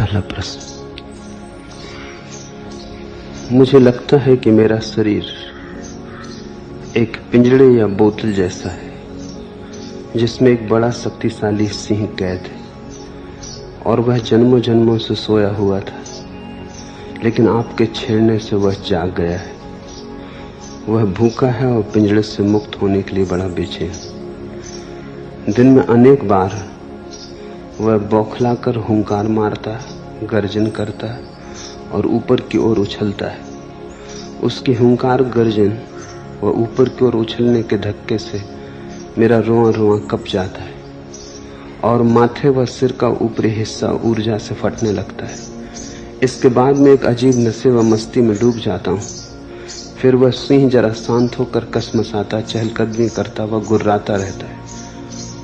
पहला प्रश्न। मुझे लगता है कि मेरा शरीर एक पिंजड़े या बोतल जैसा है जिसमें एक बड़ा शक्तिशाली सिंह कैद है और वह जन्मों जन्मों से सोया हुआ था, लेकिन आपके छेड़ने से वह जाग गया है। वह भूखा है और पिंजड़े से मुक्त होने के लिए बड़ा बेचैन। दिन में अनेक बार वह बौखलाकर हुंकार मारता है, गर्जन करता है और ऊपर की ओर उछलता है। उसकी हुंकार गर्जन व ऊपर की ओर उछलने के धक्के से मेरा रोआ रोआ कँप जाता है और माथे व सिर का ऊपरी हिस्सा ऊर्जा से फटने लगता है। इसके बाद मैं एक अजीब नशे व मस्ती में डूब जाता हूँ। फिर वह सिंह जरा शांत होकर कसमसाता, चहलकदमी करता व गुर्राता रहता है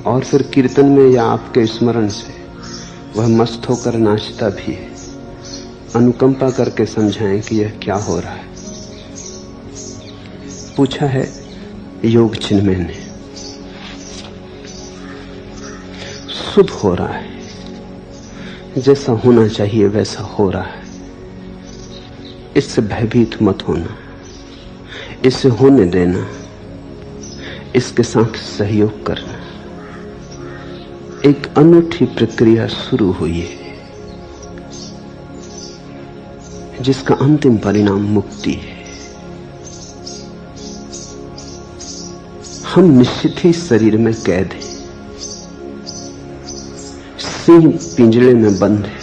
और फिर कीर्तन में या आपके स्मरण से वह मस्त होकर नाचता भी है। अनुकंपा करके समझाएं कि यह क्या हो रहा है, पूछा है योग चिन्मय ने। शुभ हो रहा है, जैसा होना चाहिए वैसा हो रहा है। इससे भयभीत मत होना, इसे होने देना, इसके साथ सहयोग करना। एक अनूठी प्रक्रिया शुरू हुई है जिसका अंतिम परिणाम मुक्ति है। हम निश्चित ही शरीर में कैद हैं। सिंह पिंजड़े में बंद है,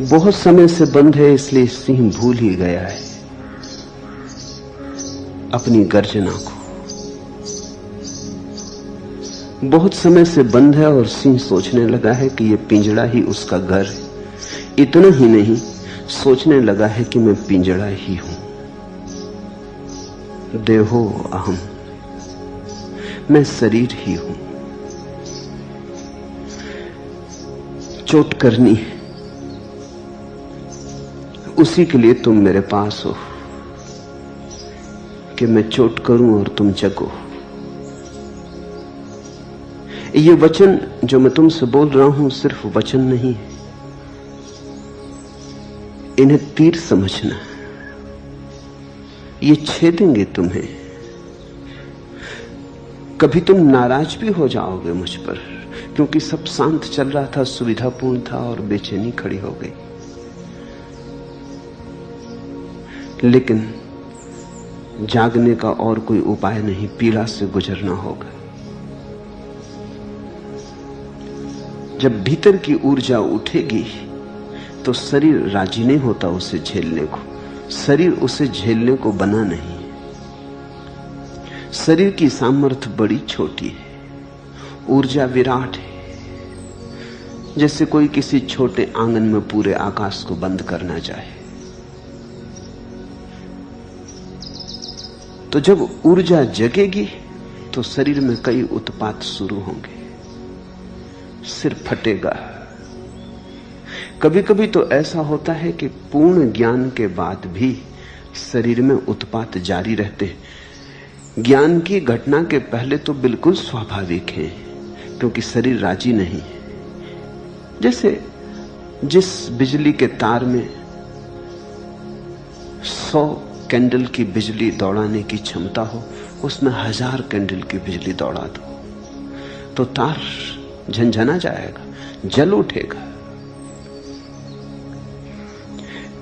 बहुत समय से बंद है, इसलिए सिंह भूल ही गया है अपनी गर्जना को। बहुत समय से बंद है और सिंह सोचने लगा है कि यह पिंजड़ा ही उसका घर है। इतना ही नहीं, सोचने लगा है कि मैं पिंजड़ा ही हूं। देहो अहम, मैं शरीर ही हूं। चोट करनी है, उसी के लिए तुम मेरे पास हो कि मैं चोट करूं और तुम जगो। ये वचन जो मैं तुमसे बोल रहा हूं सिर्फ वचन नहीं है, इन्हें तीर समझना। ये छेदेंगे तुम्हें। कभी तुम नाराज भी हो जाओगे मुझ पर, क्योंकि सब शांत चल रहा था, सुविधापूर्ण था और बेचैनी खड़ी हो गई। लेकिन जागने का और कोई उपाय नहीं, पीड़ा से गुजरना होगा। जब भीतर की ऊर्जा उठेगी तो शरीर राजी नहीं होता उसे झेलने को। शरीर उसे झेलने को बना नहीं। शरीर की सामर्थ्य बड़ी छोटी है, ऊर्जा विराट है। जैसे कोई किसी छोटे आंगन में पूरे आकाश को बंद करना चाहे। तो जब ऊर्जा जगेगी तो शरीर में कई उत्पात शुरू होंगे। सिर फटेगा। कभी कभी तो ऐसा होता है कि पूर्ण ज्ञान के बाद भी शरीर में उत्पात जारी रहते हैं। ज्ञान की घटना के पहले तो बिल्कुल स्वाभाविक है, क्योंकि शरीर राजी नहीं है। जैसे जिस बिजली के तार में 100 कैंडल की बिजली दौड़ाने की क्षमता हो, उसमें 1000 कैंडल की बिजली दौड़ा दो तो तार झंझना जाएगा, जल उठेगा।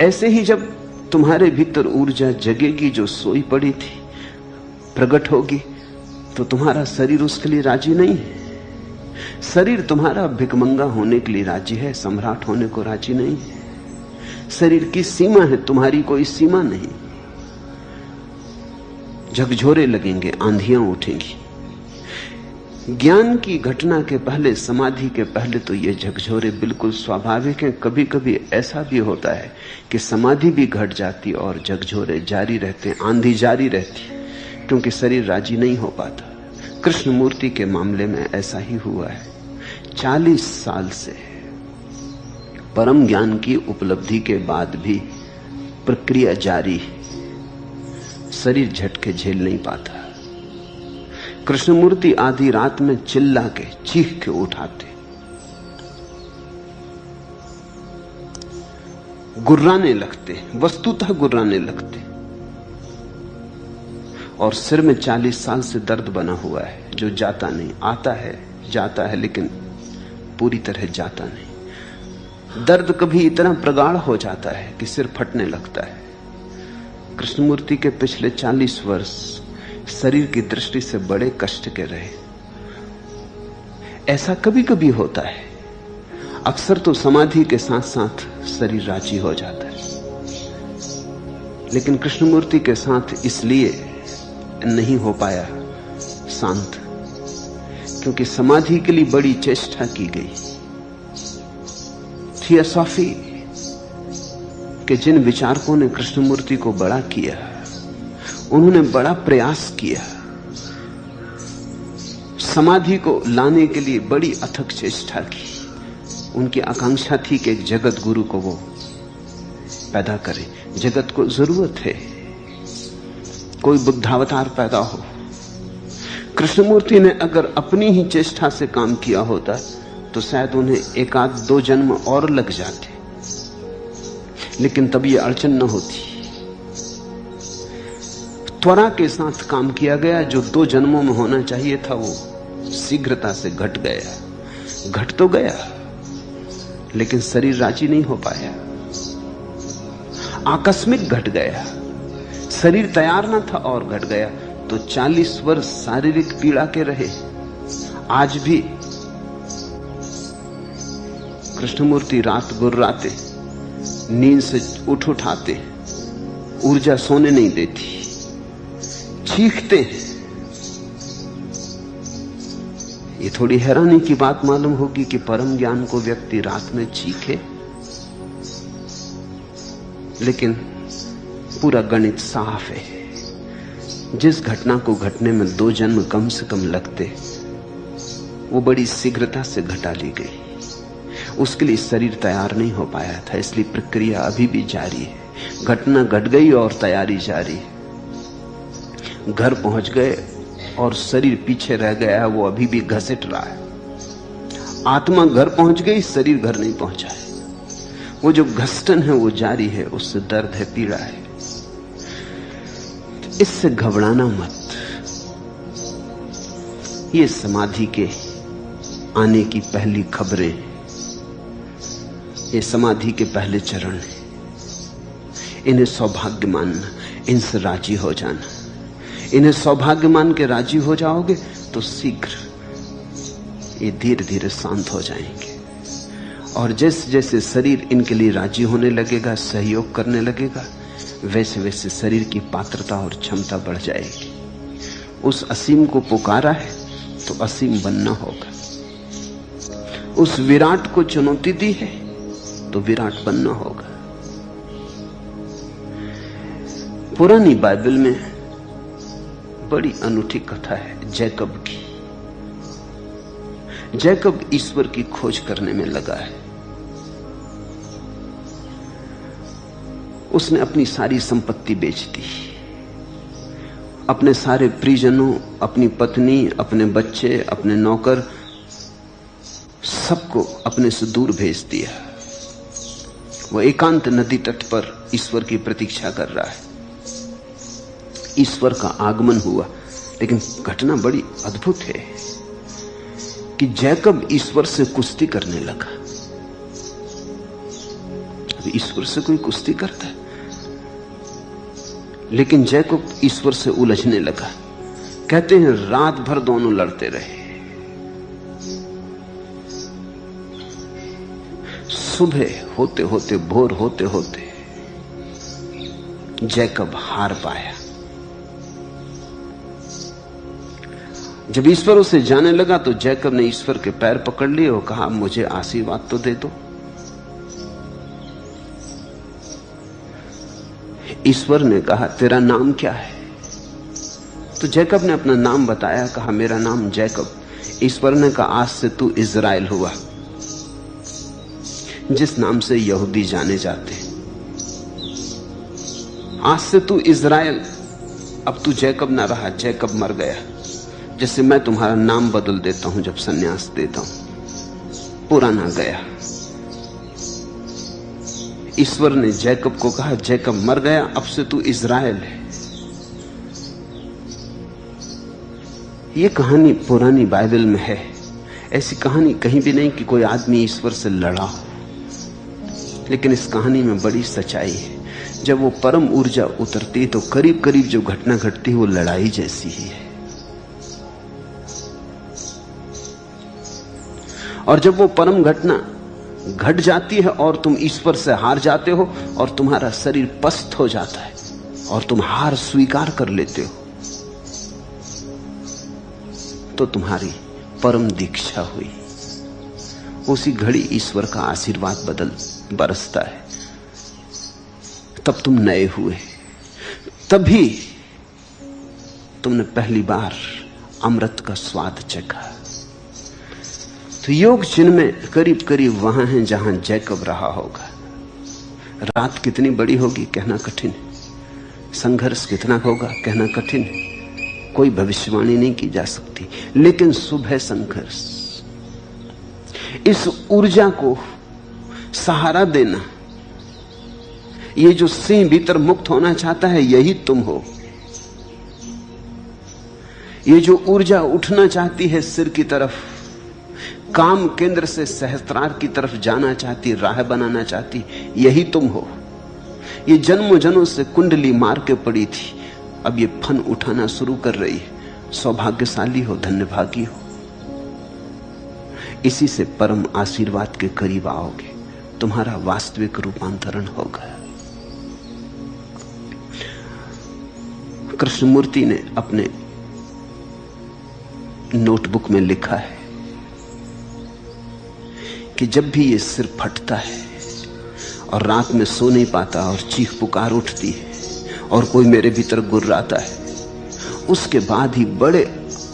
ऐसे ही जब तुम्हारे भीतर ऊर्जा जगेगी, जो सोई पड़ी थी, प्रकट होगी, तो तुम्हारा शरीर उसके लिए राजी नहीं है। शरीर तुम्हारा भिखमंगा होने के लिए राजी है, सम्राट होने को राजी नहीं है। शरीर की सीमा है, तुम्हारी कोई सीमा नहीं। झकझोरे लगेंगे, आंधियां उठेंगी। ज्ञान की घटना के पहले, समाधि के पहले तो ये झकझोरे बिल्कुल स्वाभाविक हैं। कभी कभी ऐसा भी होता है कि समाधि भी घट जाती और झकझोरे जारी रहते, आंधी जारी रहती, क्योंकि शरीर राजी नहीं हो पाता। कृष्णमूर्ति के मामले में ऐसा ही हुआ है। 40 साल से परम ज्ञान की उपलब्धि के बाद भी प्रक्रिया जारी है। शरीर झटके झेल नहीं पाता। कृष्णमूर्ति आधी रात में चिल्ला के, चीख के उठाते। गुर्राने लगते, वस्तुतः गुर्राने लगते। और सिर में 40 साल से दर्द बना हुआ है जो जाता नहीं, आता है जाता है लेकिन पूरी तरह जाता नहीं। दर्द कभी इतना प्रगाढ़ हो जाता है कि सिर फटने लगता है। कृष्णमूर्ति के पिछले 40 वर्ष शरीर की दृष्टि से बड़े कष्ट के रहे। ऐसा कभी कभी होता है, अक्सर तो समाधि के साथ साथ शरीर राजी हो जाता है, लेकिन कृष्णमूर्ति के साथ इसलिए नहीं हो पाया शांत, क्योंकि समाधि के लिए बड़ी चेष्टा की गई। थियोसॉफी के जिन विचारकों ने कृष्णमूर्ति को बड़ा किया, उन्होंने बड़ा प्रयास किया, समाधि को लाने के लिए बड़ी अथक चेष्टा की। उनकी आकांक्षा थी कि एक जगत गुरु को वो पैदा करे। जगत को जरूरत है कोई बुद्धावतार पैदा हो। कृष्णमूर्ति ने अगर अपनी ही चेष्टा से काम किया होता तो शायद उन्हें 1-2 जन्म और लग जाते, लेकिन तब ये अड़चन न होती। त्वरा के साथ काम किया गया, जो 2 जन्मों में होना चाहिए था वो शीघ्रता से घट गया। घट तो गया लेकिन शरीर राजी नहीं हो पाया, आकस्मिक घट गया। शरीर तैयार न था और घट गया। तो 40 वर्ष शारीरिक पीड़ा के रहे। आज भी कृष्णमूर्ति रात गुर्राते, नींद से उठाते, ऊर्जा सोने नहीं देती, चीखते हैं। ये थोड़ी हैरानी की बात मालूम होगी कि परम ज्ञान को व्यक्ति रात में चीखे, लेकिन पूरा गणित साफ है। जिस घटना को घटने में 2 जन्म कम से कम लगते, वो बड़ी शीघ्रता से घटा ली गई। उसके लिए शरीर तैयार नहीं हो पाया था, इसलिए प्रक्रिया अभी भी जारी है। घटना घट गई और तैयारी जारी है। घर पहुंच गए और शरीर पीछे रह गया है, वो अभी भी घसीट रहा है। आत्मा घर पहुंच गई, शरीर घर नहीं पहुंचा है। वो जो घसटन है वो जारी है, उससे दर्द है, पीड़ा है। इससे घबराना मत। ये समाधि के आने की पहली खबरें, ये समाधि के पहले चरण हैं। इन्हें सौभाग्य मानना, इनसे राजी हो जाना। इन्हें सौभाग्य मान के राजी हो जाओगे तो शीघ्र ये धीरे धीरे शांत हो जाएंगे। और जैसे जैसे शरीर इनके लिए राजी होने लगेगा, सहयोग करने लगेगा, वैसे वैसे शरीर की पात्रता और क्षमता बढ़ जाएगी। उस असीम को पुकारा है तो असीम बनना होगा। उस विराट को चुनौती दी है तो विराट बनना होगा। पुरानी बाइबल में बड़ी अनूठी कथा है जैकब की। जैकब ईश्वर की खोज करने में लगा है। उसने अपनी सारी संपत्ति बेच दी, अपने सारे परिजनों, अपनी पत्नी, अपने बच्चे, अपने नौकर, सबको अपने से दूर भेज दिया। वो एकांत नदी तट पर ईश्वर की प्रतीक्षा कर रहा है। ईश्वर का आगमन हुआ, लेकिन घटना बड़ी अद्भुत है कि जैकब ईश्वर से कुश्ती करने लगा। ईश्वर से कोई कुश्ती करता है, लेकिन जैकब ईश्वर से उलझने लगा। कहते हैं रात भर दोनों लड़ते रहे। सुबह होते होते, भोर होते होते जैकब हार पाया। जब ईश्वर उसे जाने लगा तो जैकब ने ईश्वर के पैर पकड़ लिए और कहा, मुझे आशीर्वाद तो दे दो। ईश्वर ने कहा, तेरा नाम क्या है? तो जैकब ने अपना नाम बताया, कहा मेरा नाम जैकब। ईश्वर ने कहा, आज से तू इज़राइल हुआ, जिस नाम से यहूदी जाने जाते। आज से तू इज़राइल, अब तू जैकब ना रहा, जैकब मर गया। जैसे मैं तुम्हारा नाम बदल देता हूं जब सन्यास देता हूं, पुराना गया। ईश्वर ने जैकब को कहा, जैकब मर गया, अब से तू इज़राइल है। यह कहानी पुरानी बाइबल में है। ऐसी कहानी कहीं भी नहीं कि कोई आदमी ईश्वर से लड़ा हो, लेकिन इस कहानी में बड़ी सच्चाई है। जब वो परम ऊर्जा उतरती है तो करीब करीब जो घटना घटती है वो लड़ाई जैसी ही है। और जब वो परम घटना घट जाती है और तुम ईश्वर से हार जाते हो और तुम्हारा शरीर पस्त हो जाता है और तुम हार स्वीकार कर लेते हो, तो तुम्हारी परम दीक्षा हुई। उसी घड़ी ईश्वर का आशीर्वाद बरसता है, तब तुम नए हुए, तभी तुमने पहली बार अमृत का स्वाद चखा। तो योग चिन्ह में करीब करीब वहां है जहां जैकब रहा होगा। रात कितनी बड़ी होगी कहना कठिन है, संघर्ष कितना होगा कहना कठिन है, कोई भविष्यवाणी नहीं की जा सकती, लेकिन सुबह संघर्ष। इस ऊर्जा को सहारा देना, ये जो सिंह भीतर मुक्त होना चाहता है, यही तुम हो। ये जो ऊर्जा उठना चाहती है सिर की तरफ, काम केंद्र से सहस्त्रार की तरफ जाना चाहती, राह बनाना चाहती, यही तुम हो। ये जन्मों जन्मों से कुंडली मार के पड़ी थी, अब ये फन उठाना शुरू कर रही है। सौभाग्यशाली हो, धन्यभागी हो। इसी से परम आशीर्वाद के करीब आओगे, तुम्हारा वास्तविक रूपांतरण होगा। कृष्णमूर्ति ने अपने नोटबुक में लिखा है कि जब भी ये सिर फटता है और रात में सो नहीं पाता और चीख पुकार उठती है और कोई मेरे भीतर गुर्राता है, उसके बाद ही बड़े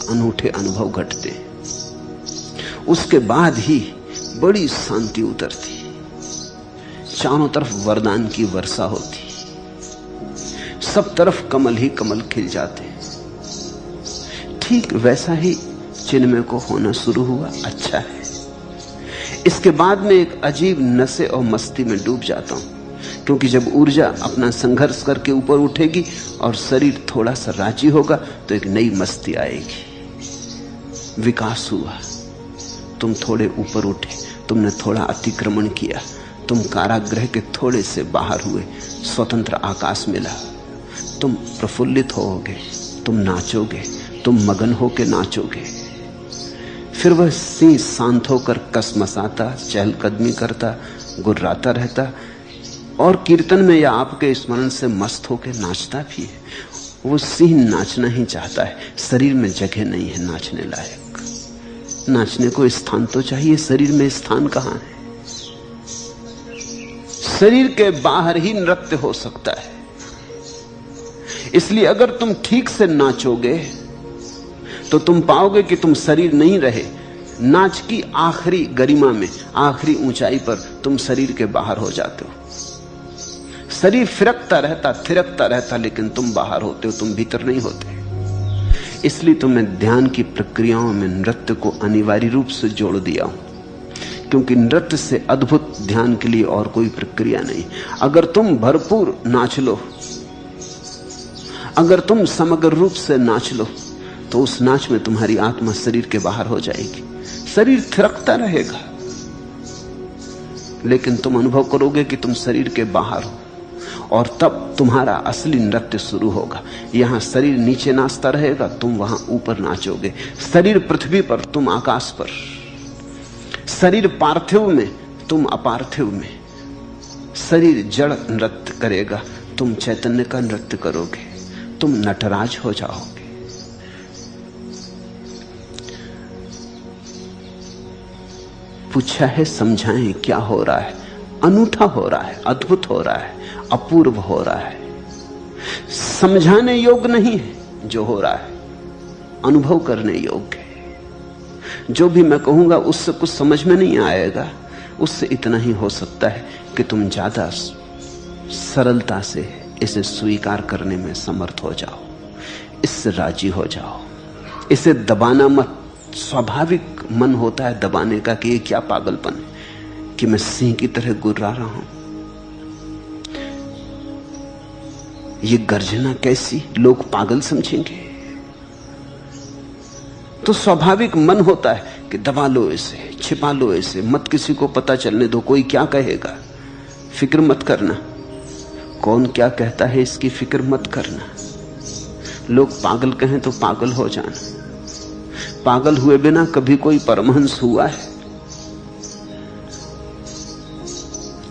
अनूठे अनुभव घटते हैं। उसके बाद ही बड़ी शांति उतरती, चारों तरफ वरदान की वर्षा होती, सब तरफ कमल ही कमल खिल जाते। ठीक वैसा ही चिन्मय को होना शुरू हुआ। अच्छा है। इसके बाद में एक अजीब नशे और मस्ती में डूब जाता हूं, क्योंकि जब ऊर्जा अपना संघर्ष करके ऊपर उठेगी और शरीर थोड़ा सा राजी होगा तो एक नई मस्ती आएगी। विकास हुआ, तुम थोड़े ऊपर उठे, तुमने थोड़ा अतिक्रमण किया, तुम कारागृह के थोड़े से बाहर हुए, स्वतंत्र आकाश मिला, तुम प्रफुल्लित होगे, तुम नाचोगे, तुम मगन होके नाचोगे। फिर वह सिंह शांत होकर कसमसाता, चहलकदमी करता, गुर्राता रहता और कीर्तन में या आपके स्मरण से मस्त होकर नाचता भी है। वो सिंह नाचना ही चाहता है, शरीर में जगह नहीं है नाचने लायक। नाचने को स्थान तो चाहिए, शरीर में स्थान कहां है? शरीर के बाहर ही नृत्य हो सकता है। इसलिए अगर तुम ठीक से नाचोगे तो तुम पाओगे कि तुम शरीर नहीं रहे। नाच की आखिरी गरिमा में, आखिरी ऊंचाई पर तुम शरीर के बाहर हो जाते हो। शरीर फिरकता रहता, थिरकता रहता, लेकिन तुम बाहर होते हो, तुम भीतर नहीं होते। इसलिए तुम्हें ध्यान की प्रक्रियाओं में नृत्य को अनिवार्य रूप से जोड़ दिया हूं, क्योंकि नृत्य से अद्भुत ध्यान के लिए और कोई प्रक्रिया नहीं। अगर तुम भरपूर नाच लो, अगर तुम समग्र रूप से नाच लो, तो उस नाच में तुम्हारी आत्मा शरीर के बाहर हो जाएगी। शरीर थिरकता रहेगा, लेकिन तुम अनुभव करोगे कि तुम शरीर के बाहर हो, और तब तुम्हारा असली नृत्य शुरू होगा। यहां शरीर नीचे नाचता रहेगा, तुम वहां ऊपर नाचोगे। शरीर पृथ्वी पर, तुम आकाश पर। शरीर पार्थिव में, तुम अपार्थिव में। शरीर जड़ नृत्य करेगा, तुम चैतन्य का नृत्य करोगे, तुम नटराज हो जाओगे। पूछा है, समझाएं क्या हो रहा है? अनूठा हो रहा है, अद्भुत हो रहा है, अपूर्व हो रहा है। समझाने योग्य नहीं है जो हो रहा है, अनुभव करने योग्य है। जो भी मैं कहूंगा उससे कुछ समझ में नहीं आएगा, उससे इतना ही हो सकता है कि तुम ज्यादा सरलता से इसे स्वीकार करने में समर्थ हो जाओ, इससे राजी हो जाओ। इसे दबाना मत। स्वाभाविक मन होता है दबाने का कि ये क्या पागलपन है कि मैं सिंह की तरह गुर्रा रहा हूं। ये गर्जना कैसी, लोग पागल समझेंगे। तो स्वाभाविक मन होता है कि दबा लो इसे, छिपा लो इसे, मत किसी को पता चलने दो, कोई क्या कहेगा, फिक्र मत करना, कौन क्या कहता है इसकी फिक्र मत करना। लोग पागल कहें तो पागल हो जाना। पागल हुए बिना कभी कोई परमहंस हुआ है?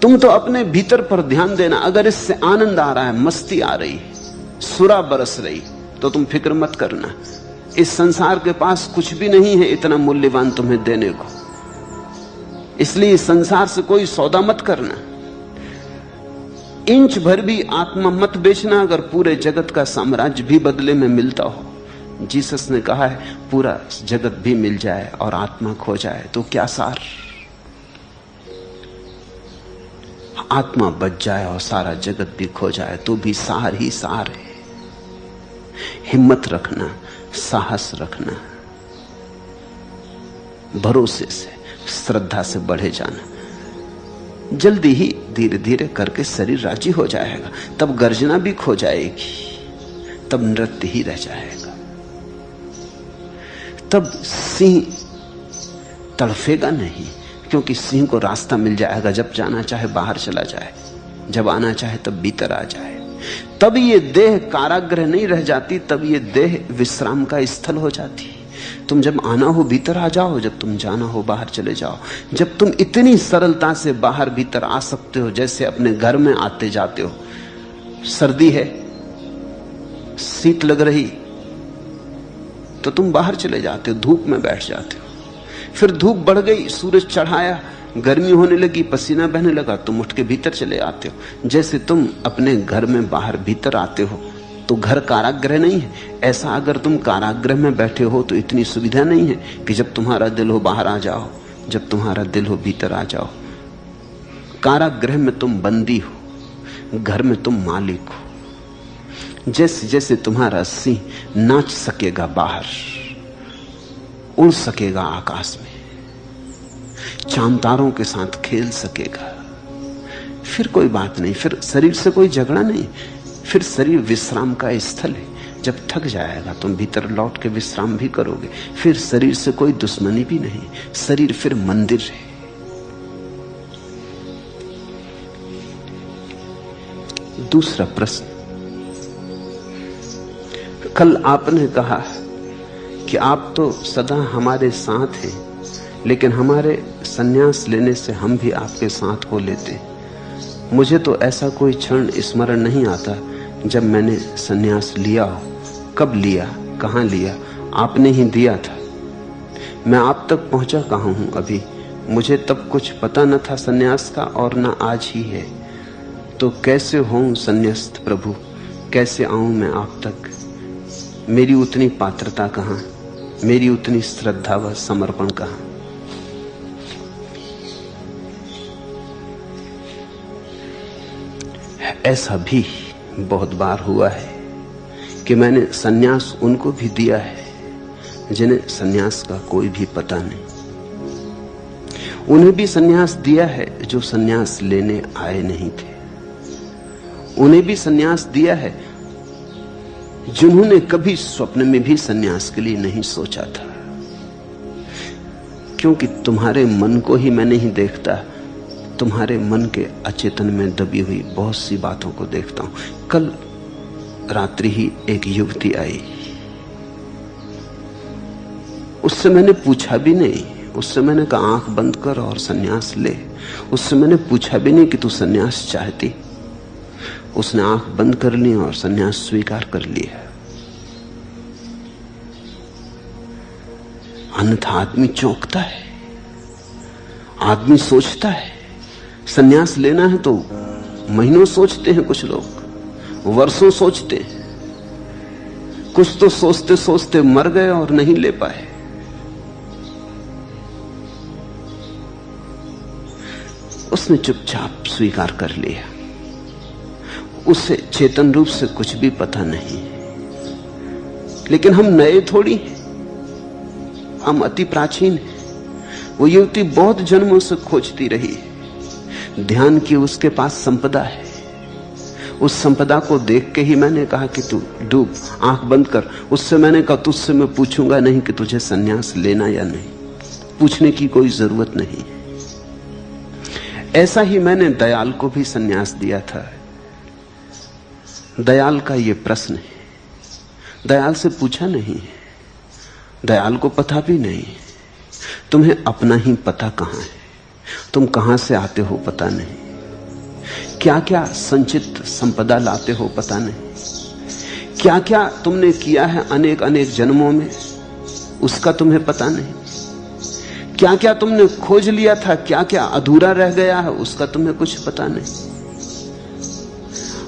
तुम तो अपने भीतर पर ध्यान देना। अगर इससे आनंद आ रहा है, मस्ती आ रही, सुरा बरस रही, तो तुम फिक्र मत करना। इस संसार के पास कुछ भी नहीं है इतना मूल्यवान तुम्हें देने को, इसलिए इस संसार से कोई सौदा मत करना। इंच भर भी आत्मा मत बेचना अगर पूरे जगत का साम्राज्य भी बदले में मिलता हो। जीसस ने कहा है पूरा जगत भी मिल जाए और आत्मा खो जाए तो क्या सार। आत्मा बच जाए और सारा जगत भी खो जाए तो भी सार ही सार है। हिम्मत रखना, साहस रखना, भरोसे से, श्रद्धा से बढ़े जाना। जल्दी ही धीरे धीरे करके शरीर राजी हो जाएगा। तब गर्जना भी खो जाएगी, तब नृत्य ही रह जाएगा। तब सिंह तड़फेगा नहीं, क्योंकि सिंह को रास्ता मिल जाएगा। जब जाना चाहे बाहर चला जाए, जब आना चाहे तब भीतर आ जाए। तब ये देह कारागृह नहीं रह जाती, तब ये देह विश्राम का स्थल हो जाती। तुम जब आना हो भीतर आ जाओ, जब तुम जाना हो बाहर चले जाओ। जब तुम इतनी सरलता से बाहर भीतर आ सकते हो जैसे अपने घर में आते जाते हो। सर्दी है, शीत लग रही तो तुम बाहर चले जाते हो, धूप में बैठ जाते हो। फिर धूप बढ़ गई, सूरज चढ़ाया, गर्मी होने लगी, पसीना बहने लगा, तुम उठ के भीतर चले आते हो। जैसे तुम अपने घर में बाहर भीतर आते हो। तो घर कारागृह नहीं है। ऐसा अगर तुम कारागृह में बैठे हो तो इतनी सुविधा नहीं है कि जब तुम्हारा दिल हो बाहर आ जाओ, जब तुम्हारा दिल हो भीतर आ जाओ। कारागृह में तुम बंदी हो, घर में तुम मालिक हो। जैसे जैसे तुम्हारा सिंह नाच सकेगा बाहर, उड़ सकेगा आकाश में, चांद तारों के साथ खेल सकेगा, फिर कोई बात नहीं, फिर शरीर से कोई झगड़ा नहीं। फिर शरीर विश्राम का स्थल है। जब थक जाएगा तुम भीतर लौट के विश्राम भी करोगे। फिर शरीर से कोई दुश्मनी भी नहीं, शरीर फिर मंदिर है। दूसरा प्रश्न, कल आपने कहा कि आप तो सदा हमारे साथ हैं, लेकिन हमारे संन्यास लेने से हम भी आपके साथ हो लेते। मुझे तो ऐसा कोई क्षण स्मरण नहीं आता जब मैंने संन्यास लिया हो। कब लिया, कहां लिया? आपने ही दिया था। मैं आप तक पहुंचा कहां हूं अभी? मुझे तब कुछ पता न था संन्यास का, और न आज ही है। तो कैसे होऊं संन्यास्त प्रभु, कैसे आऊं मैं आप तक? मेरी उतनी पात्रता कहां, मेरी उतनी श्रद्धा व समर्पण कहां? ऐसा भी बहुत बार हुआ है कि मैंने सन्यास उनको भी दिया है जिन्हें सन्यास का कोई भी पता नहीं। उन्हें भी सन्यास दिया है जो सन्यास लेने आए नहीं थे। उन्हें भी सन्यास दिया है जिन्होंने कभी स्वप्न में भी सन्यास के लिए नहीं सोचा था। क्योंकि तुम्हारे मन को ही मैं नहीं देखता, तुम्हारे मन के अचेतन में दबी हुई बहुत सी बातों को देखता हूं। कल रात्रि ही एक युवती आई, उससे मैंने पूछा भी नहीं। उससे मैंने कहा आंख बंद कर और सन्यास ले। उससे मैंने पूछा भी नहीं कि तू सन्यास चाहती। उसने आंख बंद कर ली और सन्यास स्वीकार कर लिया। अन्यथा आदमी चौंकता है, आदमी सोचता है। सन्यास लेना है तो महीनों सोचते हैं, कुछ लोग वर्षों सोचते हैं, कुछ तो सोचते सोचते मर गए और नहीं ले पाए। उसने चुपचाप स्वीकार कर लिया। उसे चेतन रूप से कुछ भी पता नहीं। लेकिन हम नए थोड़ी हैं, हम अति प्राचीन हैं। वो युवती बहुत जन्मों से खोजती रही, ध्यान की उसके पास संपदा है। उस संपदा को देख के ही मैंने कहा कि तू डूब, आंख बंद कर। उससे मैंने कहा तुझसे मैं पूछूंगा नहीं कि तुझे संन्यास लेना या नहीं, पूछने की कोई जरूरत नहीं। ऐसा ही मैंने दयाल को भी संन्यास दिया था। दयाल का ये प्रश्न है, दयाल से पूछा नहीं, दयाल को पता भी नहीं तुम्हें अपना ही पता कहां है, तुम कहां से आते हो पता नहीं, क्या क्या संचित संपदा लाते हो पता नहीं, क्या क्या तुमने किया है अनेक अनेक जन्मों में उसका तुम्हें पता नहीं, क्या क्या तुमने खोज लिया था, क्या क्या अधूरा रह गया है उसका तुम्हें कुछ पता नहीं।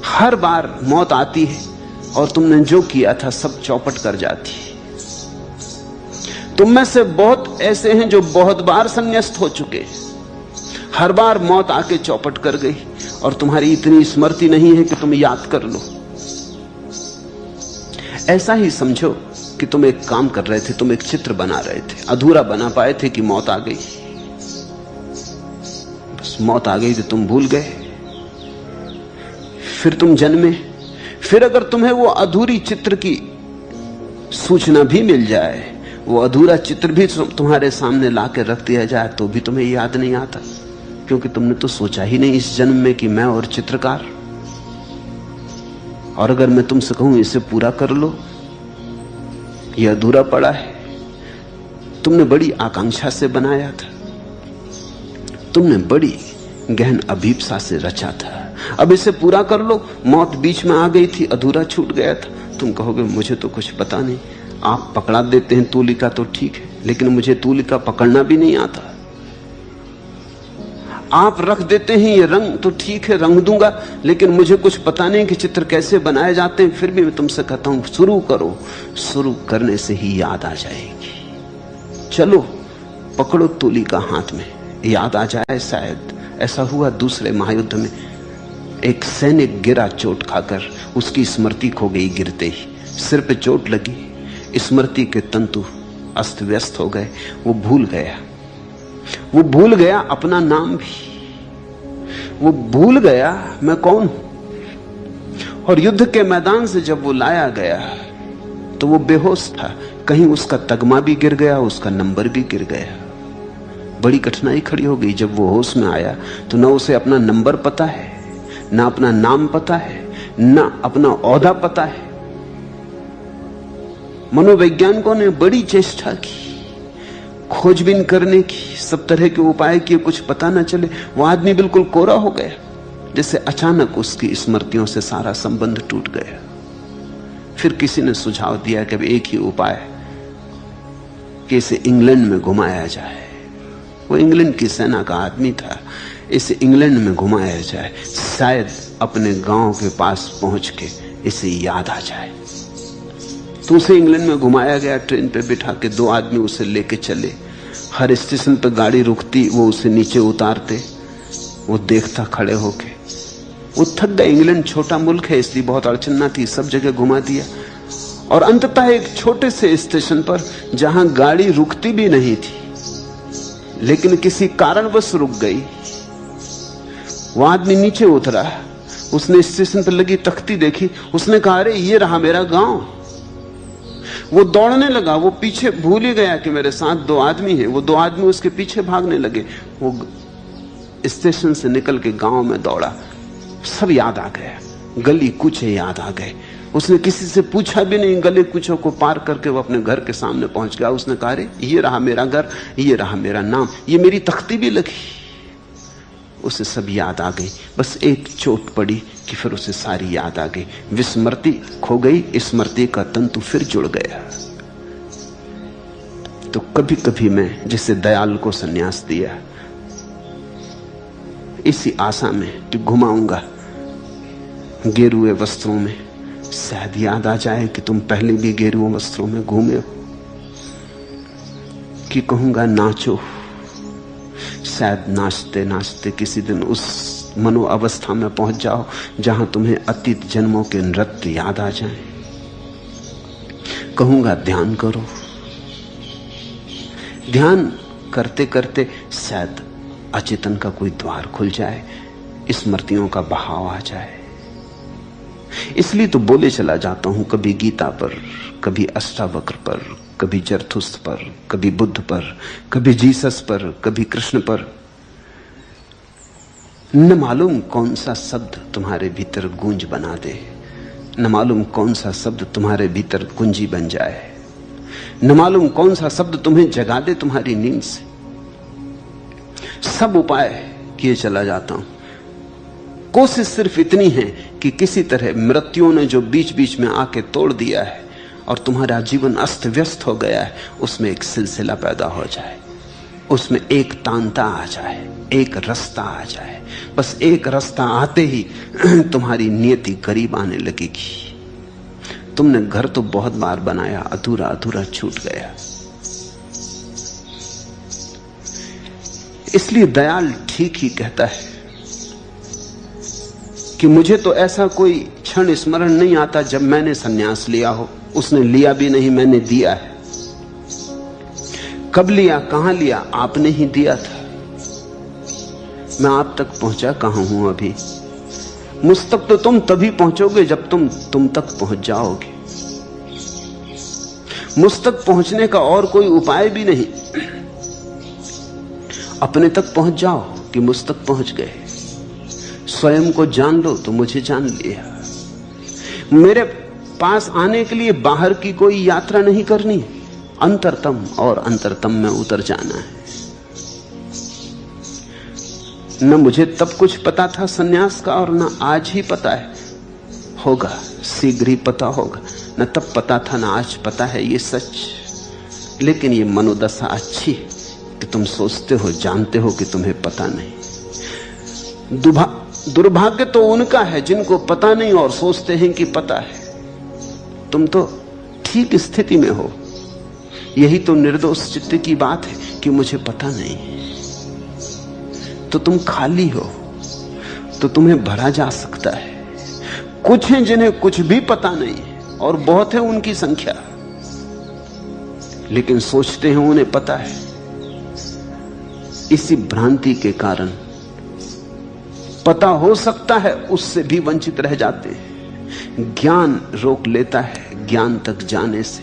हर बार मौत आती है और तुमने जो किया था सब चौपट कर जाती है। तुम में से बहुत ऐसे हैं जो बहुत बार संन्यास्त हो चुके, हर बार मौत आके चौपट कर गई और तुम्हारी इतनी स्मृति नहीं है कि तुम याद कर लो। ऐसा ही समझो कि तुम एक काम कर रहे थे, तुम एक चित्र बना रहे थे, अधूरा बना पाए थे कि मौत आ गई। बस मौत आ गई तो तुम भूल गए, फिर तुम जन्मे। फिर अगर तुम्हें वो अधूरी चित्र की सूचना भी मिल जाए, वो अधूरा चित्र भी तुम्हारे सामने लाके रख दिया जाए, तो भी तुम्हें याद नहीं आता, क्योंकि तुमने तो सोचा ही नहीं इस जन्म में कि मैं और चित्रकार। और अगर मैं तुमसे कहूं इसे पूरा कर लो, यह अधूरा पड़ा है, तुमने बड़ी आकांक्षा से बनाया था, तुमने बड़ी गहन अभीप्सा से रचा था, अब इसे पूरा कर लो। मौत बीच में आ गई थी, अधूरा छूट गया था। तुम कहोगे मुझे तो कुछ पता नहीं, आप पकड़ा देते हैं तूलिका तो ठीक है, लेकिन मुझे तूलिका पकड़ना भी नहीं आता। आप रख देते हैं ये रंग तो ठीक है, रंग दूंगा, लेकिन मुझे कुछ पता नहीं कि चित्र कैसे बनाए जाते हैं। फिर भी मैं तुमसे कहता हूं शुरू करो, शुरू करने से ही याद आ जाएगी। चलो पकड़ो तूलिका हाथ में, याद आ जाए शायद। ऐसा हुआ दूसरे महायुद्ध में, एक सैनिक गिरा चोट खाकर, उसकी स्मृति खो गई गिरते ही। सिर पे चोट लगी, स्मृति के तंतु अस्त व्यस्त हो गए, वो भूल गया अपना नाम भी, वो भूल गया मैं कौन हूं। और युद्ध के मैदान से जब वो लाया गया तो वो बेहोश था, कहीं उसका तगमा भी गिर गया, उसका नंबर भी गिर गया। बड़ी कठिनाई खड़ी हो गई। जब वो होश में आया तो न उसे अपना नंबर पता है, ना अपना नाम पता है, ना अपना ओहदा पता है। मनोवैज्ञानिकों ने बड़ी चेष्टा की, खोजबीन करने की, सब तरह के उपाय किए, कुछ पता न चले। वो आदमी बिल्कुल कोरा हो गया, जैसे अचानक उसकी स्मृतियों से सारा संबंध टूट गया। फिर किसी ने सुझाव दिया कि अब एक ही उपाय कि इसे इंग्लैंड में घुमाया जाए। वो इंग्लैंड की सेना का आदमी था, इसे इंग्लैंड में घुमाया जाए, शायद अपने गांव के पास पहुंच के इसे याद आ जाए। तो उसे इंग्लैंड में घुमाया गया, ट्रेन पे बिठा के 2 आदमी उसे लेके चले। हर स्टेशन पे गाड़ी रुकती, वो उसे नीचे उतारते, वो देखता खड़े होके। वो थक गए, इंग्लैंड छोटा मुल्क है इसलिए बहुत अड़चन न थी, सब जगह घुमा दिया। और अंततः एक छोटे से स्टेशन पर जहां गाड़ी रुकती भी नहीं थी, लेकिन किसी कारणवश रुक गई, वो आदमी नीचे उतरा, उसने स्टेशन पर लगी तख्ती देखी, उसने कहा अरे ये रहा मेरा गांव। वो दौड़ने लगा, वो पीछे भूल ही गया कि मेरे साथ 2 आदमी हैं। वो 2 आदमी उसके पीछे भागने लगे। वो स्टेशन से निकल के गांव में दौड़ा, सब याद आ गया, गली कूचे याद आ गए। उसने किसी से पूछा भी नहीं, गली कूचों को पार करके वो अपने घर के सामने पहुंच गया। उसने कहा अरे ये रहा मेरा घर, ये रहा मेरा नाम, ये मेरी तख्ती भी लगी। उसे सब याद आ गई, बस एक चोट पड़ी कि फिर उसे सारी याद आ गई। विस्मृति खो गई, स्मृति का तंतु फिर जुड़ गया। तो कभी कभी मैं जिसे दयाल को संन्यास दिया, इसी आशा में कि घुमाऊंगा गेरुए वस्त्रों में, शायद याद आ जाए कि तुम पहले भी गेरुए वस्त्रों में घूमे हो। कि कहूंगा नाचो, शायद नाचते नाचते किसी दिन उस मनो अवस्था में पहुंच जाओ जहां तुम्हें अतीत जन्मों के नृत्य याद आ जाएं। कहूंगा ध्यान करो, ध्यान करते करते शायद अचेतन का कोई द्वार खुल जाए, स्मृतियों का बहाव आ जाए। इसलिए तो बोले चला जाता हूं, कभी गीता पर, कभी अष्टावक्र पर, कभी जरथुस्त्र पर, कभी बुद्ध पर, कभी जीसस पर, कभी कृष्ण पर। न मालूम कौन सा शब्द तुम्हारे भीतर गूंज बना दे, न मालूम कौन सा शब्द तुम्हारे भीतर कुंजी बन जाए, न मालूम कौन सा शब्द तुम्हें जगा दे तुम्हारी नींद से। सब उपाय किए चला जाता हूं, कोशिश सिर्फ इतनी है कि किसी तरह मृत्युओं ने जो बीच बीच में आके तोड़ दिया है और तुम्हारा जीवन अस्त व्यस्त हो गया है, उसमें एक सिलसिला पैदा हो जाए, उसमें एक तांता आ जाए, एक रास्ता आ जाए। बस एक रास्ता आते ही तुम्हारी नियति करीब आने लगेगी। तुमने घर तो बहुत बार बनाया, अधूरा अधूरा छूट गया। इसलिए दयाल ठीक ही कहता है कि मुझे तो ऐसा कोई क्षण स्मरण नहीं आता जब मैंने संन्यास लिया हो। उसने लिया भी नहीं, मैंने दिया है। कब लिया, कहां लिया? आपने ही दिया था। मैं आप तक पहुंचा कहां हूं अभी? मुझ तक तो तुम तभी पहुंचोगे जब तुम तक पहुंच जाओगे। मुझ तक पहुंचने का और कोई उपाय भी नहीं। अपने तक पहुंच जाओ कि मुझ तक पहुंच गए। स्वयं को जान लो तो मुझे जान लिया। मेरे पास आने के लिए बाहर की कोई यात्रा नहीं करनी, अंतरतम और अंतरतम में उतर जाना है। न मुझे तब कुछ पता था सन्यास का और न आज ही पता है। होगा, शीघ्र ही पता होगा। न तब पता था न आज पता है, ये सच। लेकिन ये मनोदशा अच्छी कि तुम सोचते हो, जानते हो कि तुम्हें पता नहीं। दुर्भाग्य तो उनका है जिनको पता नहीं और सोचते हैं कि पता है। तुम तो ठीक स्थिति में हो। यही तो निर्दोष चित्त की बात है कि मुझे पता नहीं। तो तुम खाली हो, तो तुम्हें भरा जा सकता है। कुछ हैं जिन्हें कुछ भी पता नहीं है और बहुत है उनकी संख्या, लेकिन सोचते हैं उन्हें पता है। इसी भ्रांति के कारण पता हो सकता है उससे भी वंचित रह जाते हैं। ज्ञान रोक लेता है ज्ञान तक जाने से।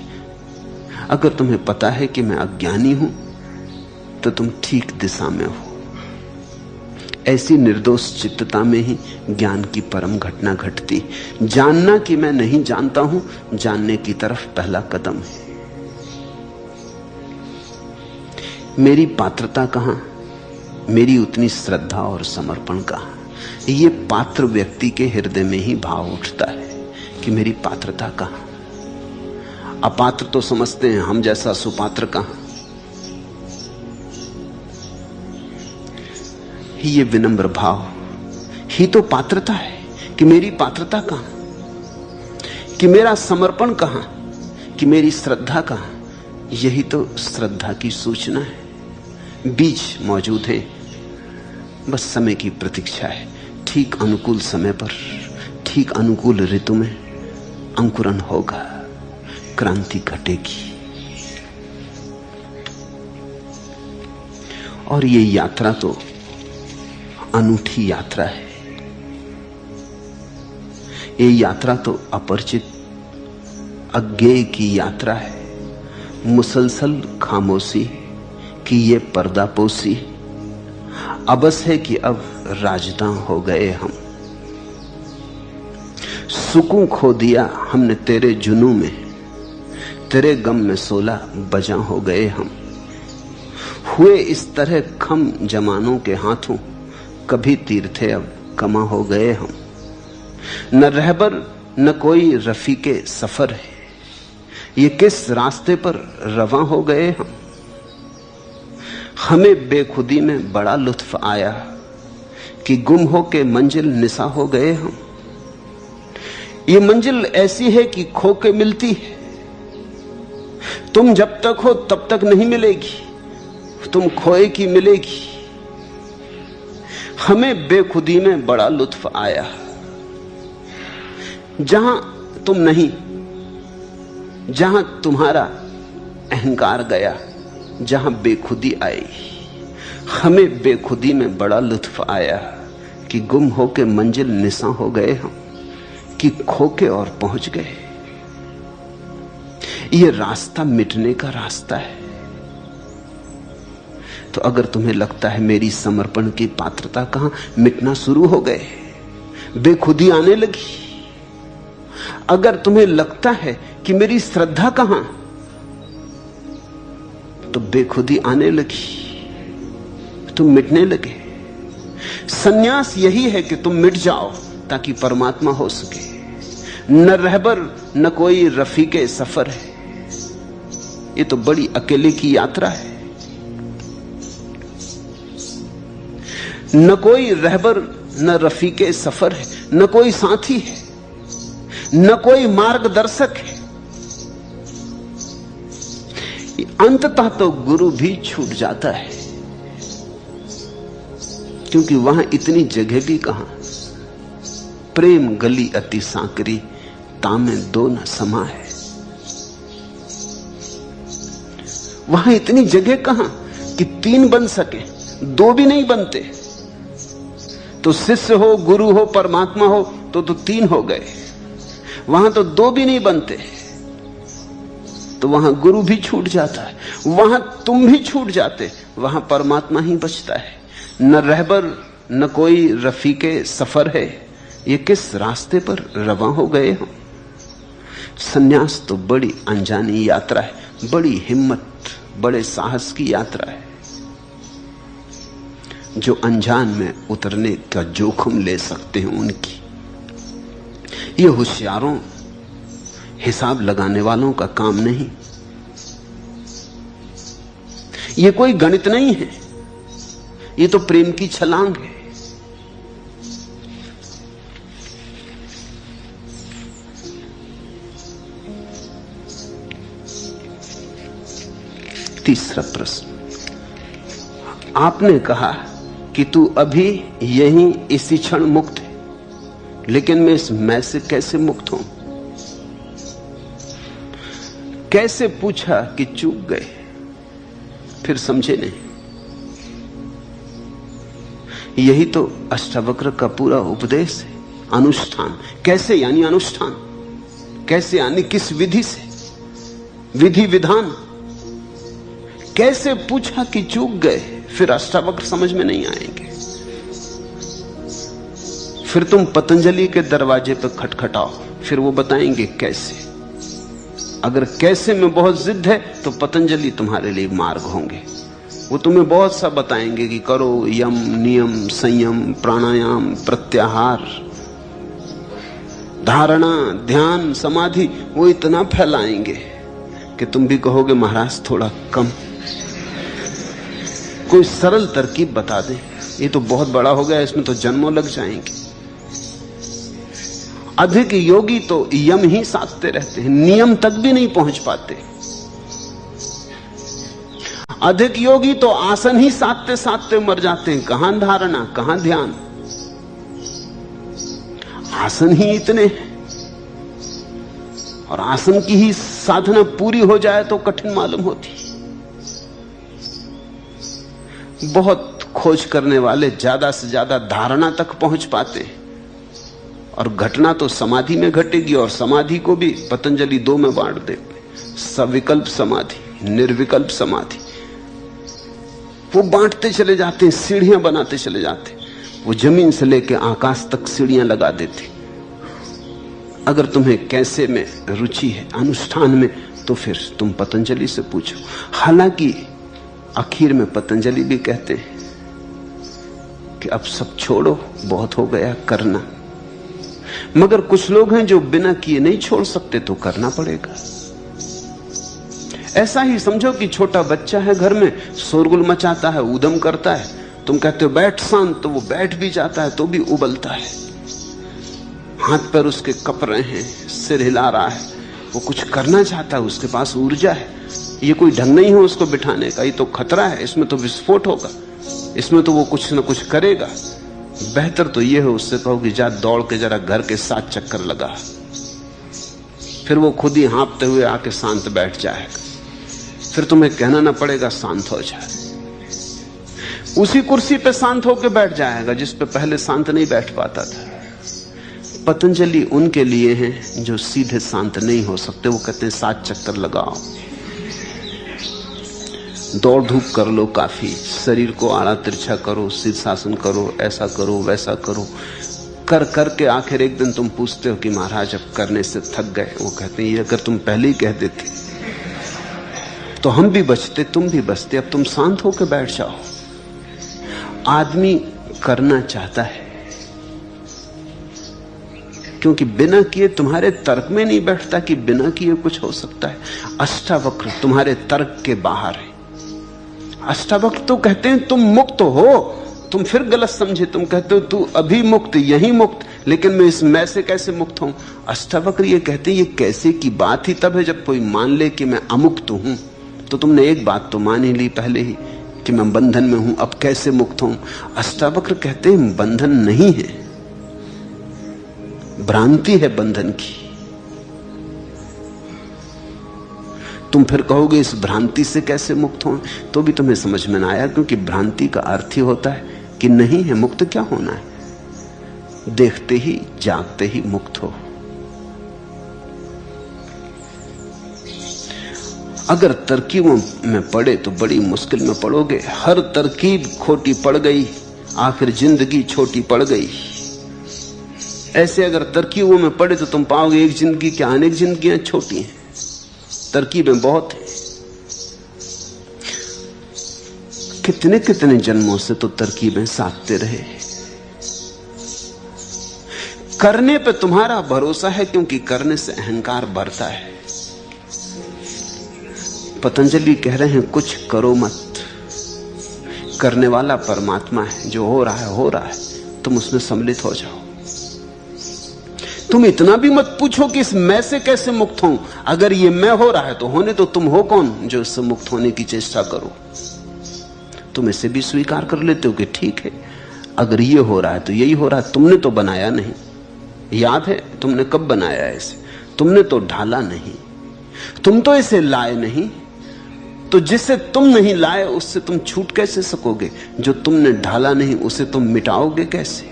अगर तुम्हें पता है कि मैं अज्ञानी हूं तो तुम ठीक दिशा में हो। ऐसी निर्दोष चित्तता में ही ज्ञान की परम घटना घटती। जानना कि मैं नहीं जानता हूं, जानने की तरफ पहला कदम है। मेरी पात्रता कहां, मेरी उतनी श्रद्धा और समर्पण कहां? ये पात्र व्यक्ति के हृदय में ही भाव उठता है कि मेरी पात्रता कहां। अपात्र तो समझते हैं, हम जैसा सुपात्र कहां। ये विनम्र भाव ही तो पात्रता है कि मेरी पात्रता कहां, कि मेरा समर्पण कहां, कि मेरी श्रद्धा कहां। यही तो श्रद्धा की सूचना है। बीज मौजूद है, बस समय की प्रतीक्षा है। ठीक अनुकूल समय पर, ठीक अनुकूल ऋतु में अंकुरण होगा, क्रांति घटेगी। और ये यात्रा तो अनूठी यात्रा है। ये यात्रा तो अपरिचित अज्ञेय की यात्रा है। मुसलसल खामोशी की ये पर्दापोशी अबस है कि अब राजदां हो गए हम। सुकून खो दिया हमने तेरे जुनू में, तेरे गम में 16 बजा हो गए हम। हुए इस तरह खम जमानों के हाथों, कभी तीर थे अब कमा हो गए हम। न रहबर न कोई रफीके सफर है, ये किस रास्ते पर रवां हो गए हम। हमें बेखुदी में बड़ा लुत्फ आया कि गुम हो के मंजिल निसा हो गए हम। ये मंजिल ऐसी है कि खो के मिलती है। तुम जब तक हो तब तक नहीं मिलेगी, तुम खोए की मिलेगी। हमें बेखुदी में बड़ा लुत्फ आया, जहां तुम नहीं, जहां तुम्हारा अहंकार गया, जहां बेखुदी आई। हमें बेखुदी में बड़ा लुत्फ आया कि गुम होके मंजिल निसा हो गए हम, कि खोके और पहुंच गए। यह रास्ता मिटने का रास्ता है। तो अगर तुम्हें लगता है मेरी समर्पण की पात्रता कहां, मिटना शुरू हो गए, बेखुदी आने लगी। अगर तुम्हें लगता है कि मेरी श्रद्धा कहां, तो बेखुदी आने लगी, तुम मिटने लगे। संन्यास यही है कि तुम मिट जाओ ताकि परमात्मा हो सके। न रहबर न कोई रफीके सफर है। ये तो बड़ी अकेले की यात्रा है। न कोई रहबर न रफीके सफर है, न कोई साथी है, न कोई मार्गदर्शक है। अंततः तो गुरु भी छूट जाता है, क्योंकि वहां इतनी जगह भी कहां। प्रेम गली अति सांकरी, तामे दो न समा है। वहां इतनी जगह कहां कि तीन बन सके, दो भी नहीं बनते। तो शिष्य हो, गुरु हो, परमात्मा हो तो तीन हो गए। वहां तो दो भी नहीं बनते, तो वहां गुरु भी छूट जाता है, वहां तुम भी छूट जाते, वहां परमात्मा ही बचता है। न रहबर न कोई रफीके सफर है। ये किस रास्ते पर रवा हो गए हम। संन्यास तो बड़ी अनजानी यात्रा है, बड़ी हिम्मत, बड़े साहस की यात्रा है। जो अनजान में उतरने का जोखिम ले सकते हैं उनकी। ये होशियारों, हिसाब लगाने वालों का काम नहीं। ये कोई गणित नहीं है, ये तो प्रेम की छलांग है। तीसरा प्रश्न, आपने कहा कि तू अभी यहीं इसी क्षण मुक्त है, लेकिन मैं इस मैं से कैसे मुक्त हूं? कैसे पूछा कि चूक गए, फिर समझे नहीं। यही तो अष्टावक्र का पूरा उपदेश है। अनुष्ठान कैसे, यानी अनुष्ठान कैसे, यानी किस विधि से, विधि विधान। कैसे पूछा कि चूक गए, फिर अष्टावक्र समझ में नहीं आएंगे। फिर तुम पतंजलि के दरवाजे पर खटखटाओ, फिर वो बताएंगे कैसे। अगर कैसे में बहुत जिद है तो पतंजलि तुम्हारे लिए मार्ग होंगे। वो तुम्हें बहुत सा बताएंगे कि करो यम नियम संयम प्राणायाम प्रत्याहार धारणा ध्यान समाधि। वो इतना फैलाएंगे कि तुम भी कहोगे महाराज थोड़ा कम, कोई सरल तरकीब बता दे। ये तो बहुत बड़ा हो गया, इसमें तो जन्मों लग जाएंगे। अधिक योगी तो यम ही साधते रहते हैं, नियम तक भी नहीं पहुंच पाते। अधिक योगी तो आसन ही साधते साधते मर जाते हैं। कहां धारणा, कहां ध्यान। आसन ही इतने हैं, और आसन की ही साधना पूरी हो जाए तो कठिन मालूम होती। बहुत खोज करने वाले ज्यादा से ज्यादा धारणा तक पहुंच पाते, और घटना तो समाधि में घटेगी। और समाधि को भी पतंजलि दो में बांट देते, सविकल्प समाधि, निर्विकल्प समाधि। वो बांटते चले जाते हैं, सीढ़ियां बनाते चले जाते। वो जमीन से लेकर आकाश तक सीढ़ियां लगा देते। अगर तुम्हें कैसे में रुचि है, अनुष्ठान में, तो फिर तुम पतंजलि से पूछो। हालांकि आखिर में पतंजलि भी कहते हैं कि अब सब छोड़ो, बहुत हो गया करना। मगर कुछ लोग हैं जो बिना किए नहीं छोड़ सकते, तो करना पड़ेगा। ऐसा ही समझो कि छोटा बच्चा है, घर में शोरगुल मचाता है, ऊधम करता है। तुम कहते हो बैठ शांत, तो वो बैठ भी जाता है तो भी उबलता है। हाथ पैर उसके कप रहे हैं, सिर हिला रहा है, वो कुछ करना चाहता है, उसके पास ऊर्जा है। ये कोई ढंग नहीं है उसको बिठाने का, ये तो खतरा है, इसमें तो विस्फोट होगा, इसमें तो वो कुछ न कुछ करेगा। बेहतर तो ये है उससे कहो कि जा दौड़ के जरा घर के 7 चक्कर लगा, फिर वो खुद ही हाँपते हुए आके शांत बैठ जाएगा। फिर तुम्हें कहना ना पड़ेगा शांत हो जाए। उसी कुर्सी पे शांत होकर बैठ जाएगा जिस पे पहले शांत नहीं बैठ पाता था। पतंजलि उनके लिए हैं जो सीधे शांत नहीं हो सकते। वो कहते हैं 7 चक्कर लगाओ, दौड़ धूप कर लो, काफी, शरीर को आड़ा तिरछा करो, शीर्षासन करो, ऐसा करो वैसा करो, कर करके आखिर एक दिन तुम पूछते हो कि महाराज अब करने से थक गए। वो कहते हैं ये अगर तुम पहले ही कह देते तो हम भी बचते, तुम भी बचते। अब तुम शांत होकर बैठ जाओ। आदमी करना चाहता है क्योंकि बिना किए तुम्हारे तर्क में नहीं बैठता कि बिना किए कुछ हो सकता है। अष्टावक्र तुम्हारे तर्क के बाहर है। अष्टावक्र तो कहते हैं तुम मुक्त हो। तुम फिर गलत समझे, तुम कहते हो तू अभी मुक्त, यही मुक्त, लेकिन मैं इस मैं से कैसे मुक्त हूं। अष्टावक्र ये कहते हैं ये कैसे की बात ही तब है जब कोई मान ले कि मैं अमुक्त हूं। तो तुमने एक बात तो मान ही ली पहले ही कि मैं बंधन में हूं, अब कैसे मुक्त हूं। अष्टावक्र कहते हैं बंधन नहीं है, भ्रांति है बंधन की। तुम फिर कहोगे इस भ्रांति से कैसे मुक्त हो, तो भी तुम्हें समझ में ना आया, क्योंकि भ्रांति का अर्थ ही होता है कि नहीं है। मुक्त क्या होना है? देखते ही जागते ही मुक्त हो। अगर तरकीबों में पड़े तो बड़ी मुश्किल में पड़ोगे। हर तरकीब खोटी पड़ गई, आखिर जिंदगी छोटी पड़ गई। ऐसे अगर तरकीबों में पड़े तो तुम पाओगे एक जिंदगी क्या अनेक जिंदगियां छोटी हैं, तरकीबें बहुत हैं। कितने कितने जन्मों से तो तरकीबें साधते रहे। करने पे तुम्हारा भरोसा है क्योंकि करने से अहंकार बढ़ता है। पतंजलि कह रहे हैं कुछ करो मत, करने वाला परमात्मा है। जो हो रहा है, तुम उसमें सम्मिलित हो जाओ। तुम इतना भी मत पूछो कि इस मैं से कैसे मुक्त हूं। अगर ये मैं हो रहा है तो होने तो तुम हो कौन जो इससे मुक्त होने की चेष्टा करो। तुम इसे भी स्वीकार कर लेते हो कि ठीक है, अगर ये हो रहा है तो यही हो रहा है। तुमने तो बनाया नहीं, याद है तुमने कब बनाया है इसे? तुमने तो ढाला नहीं, तुम तो इसे लाए नहीं। तो जिसे तुम नहीं लाए उससे तुम छूट कैसे सकोगे? जो तुमने ढाला नहीं उसे तुम मिटाओगे कैसे?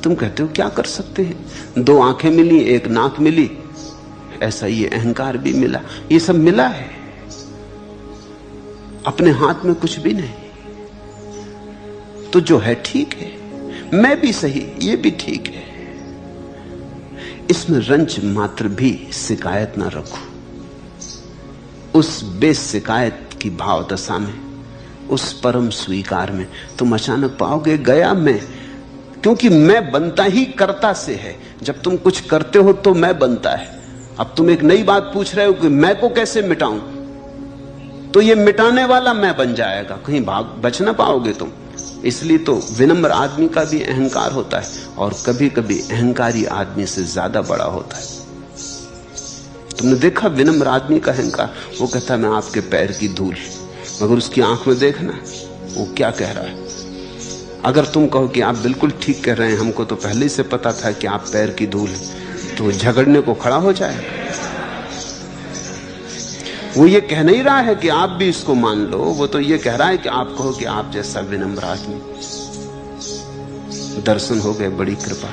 तुम कहते हो क्या कर सकते हैं, 2 आंखें मिली, 1 नाक मिली, ऐसा ये अहंकार भी मिला, ये सब मिला है, अपने हाथ में कुछ भी नहीं। तो जो है ठीक है, मैं भी सही, ये भी ठीक है। इसमें रंज मात्र भी शिकायत ना रखो। उस बेशिकायत की भाव दशा में, उस परम स्वीकार में तुम अचानक पाओगे गया मैं। क्योंकि मैं बनता ही कर्ता से है। जब तुम कुछ करते हो तो मैं बनता है। अब तुम एक नई बात पूछ रहे हो कि मैं को कैसे मिटाऊं, तो ये मिटाने वाला मैं बन जाएगा, कहीं बच ना पाओगे तुम। इसलिए तो विनम्र आदमी का भी अहंकार होता है, और कभी कभी अहंकारी आदमी से ज्यादा बड़ा होता है। तुमने देखा विनम्र आदमी का अहंकार, वो कहता है मैं आपके पैर की धूल, मगर उसकी आंख में देखना वो क्या कह रहा है। अगर तुम कहो कि आप बिल्कुल ठीक कह रहे हैं, हमको तो पहले से पता था कि आप पैर की धूल हैं, तो झगड़ने को खड़ा हो जाएगा। वो ये कह नहीं रहा है कि आप भी इसको मान लो, वो तो ये कह रहा है कि आप कहो कि आप जैसा विनम्र आदमी, दर्शन हो गए, बड़ी कृपा।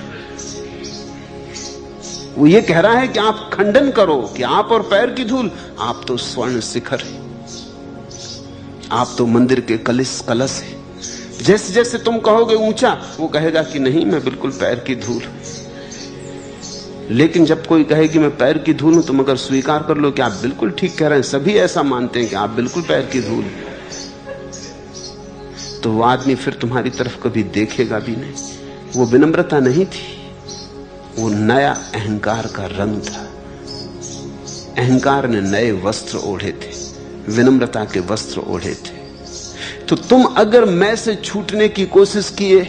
वो ये कह रहा है कि आप खंडन करो कि आप और पैर की धूल, आप तो स्वर्ण शिखर है, आप तो मंदिर के कलश है। जैसे जैसे तुम कहोगे ऊंचा, वो कहेगा कि नहीं मैं बिल्कुल पैर की धूल। लेकिन जब कोई कहे कि मैं पैर की धूल हूं, तुम अगर स्वीकार कर लो कि आप बिल्कुल ठीक कह रहे हैं, सभी ऐसा मानते हैं कि आप बिल्कुल पैर की धूल, तो वो आदमी फिर तुम्हारी तरफ कभी देखेगा भी नहीं। वो विनम्रता नहीं थी, वो नया अहंकार का रंग था। अहंकार ने नए वस्त्र ओढ़े थे, विनम्रता के वस्त्र ओढ़े थे। तो तुम अगर मैं से छूटने की कोशिश किए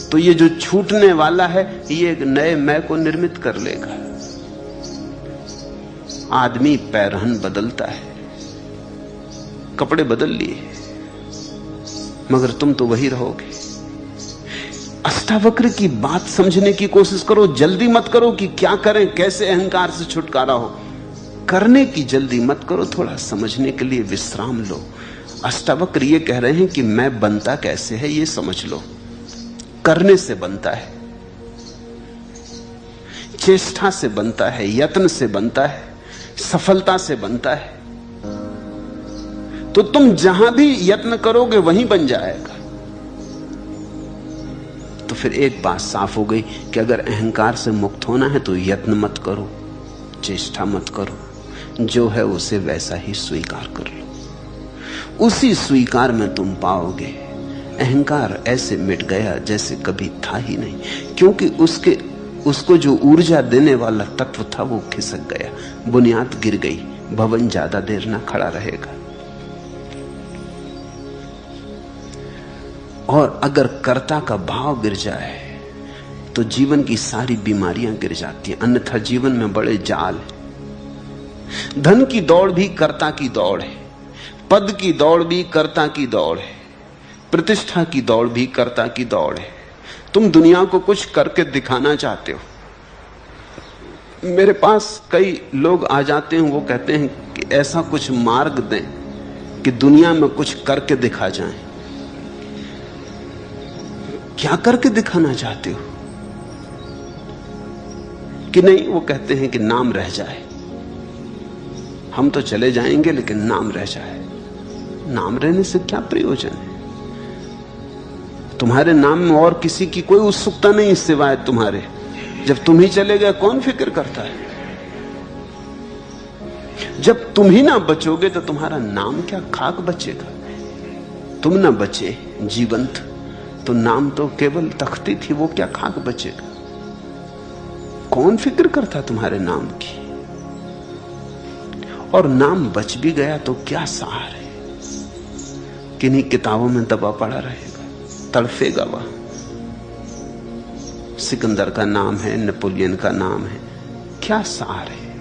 तो ये जो छूटने वाला है ये एक नए मैं को निर्मित कर लेगा। आदमी पैरहन बदलता है, कपड़े बदल लिए, मगर तुम तो वही रहोगे। अष्टावक्र की बात समझने की कोशिश करो, जल्दी मत करो कि क्या करें, कैसे अहंकार से छुटकारा हो। करने की जल्दी मत करो, थोड़ा समझने के लिए विश्राम लो। अष्टावक्र ये कह रहे हैं कि मैं बनता कैसे है ये समझ लो। करने से बनता है, चेष्टा से बनता है, यत्न से बनता है, सफलता से बनता है। तो तुम जहां भी यत्न करोगे वहीं बन जाएगा। तो फिर एक बात साफ हो गई कि अगर अहंकार से मुक्त होना है तो यत्न मत करो, चेष्टा मत करो, जो है उसे वैसा ही स्वीकार कर लो। उसी स्वीकार में तुम पाओगे अहंकार ऐसे मिट गया जैसे कभी था ही नहीं, क्योंकि उसको जो ऊर्जा देने वाला तत्व था वो खिसक गया, बुनियाद गिर गई, भवन ज्यादा देर ना खड़ा रहेगा। और अगर कर्ता का भाव गिर जाए तो जीवन की सारी बीमारियां गिर जाती हैं, अन्यथा जीवन में बड़े जाल है। धन की दौड़ भी कर्ता की दौड़ है, पद की दौड़ भी कर्ता की दौड़ है, प्रतिष्ठा की दौड़ भी कर्ता की दौड़ है। तुम दुनिया को कुछ करके दिखाना चाहते हो। मेरे पास कई लोग आ जाते हैं, वो कहते हैं कि ऐसा कुछ मार्ग दें कि दुनिया में कुछ करके दिखा जाएं। क्या करके दिखाना चाहते हो? कि नहीं, वो कहते हैं कि नाम रह जाए। हम तो चले जाएंगे लेकिन नाम रह जाए। नाम रहने से क्या प्रयोजन है? तुम्हारे नाम में और किसी की कोई उत्सुकता नहीं सिवाय तुम्हारे। जब तुम ही चले गए कौन फिक्र करता है? जब तुम ही ना बचोगे तो तुम्हारा नाम क्या खाक बचेगा? तुम ना बचे जीवंत तो नाम तो केवल तख्ती थी, वो क्या खाक बचेगा? कौन फिक्र करता तुम्हारे नाम की? और नाम बच भी गया तो क्या सार है? किन्हीं किताबों में दबा पड़ा रहेगा, तड़फेगा वह। सिकंदर का नाम है, नेपोलियन का नाम है, क्या सार है?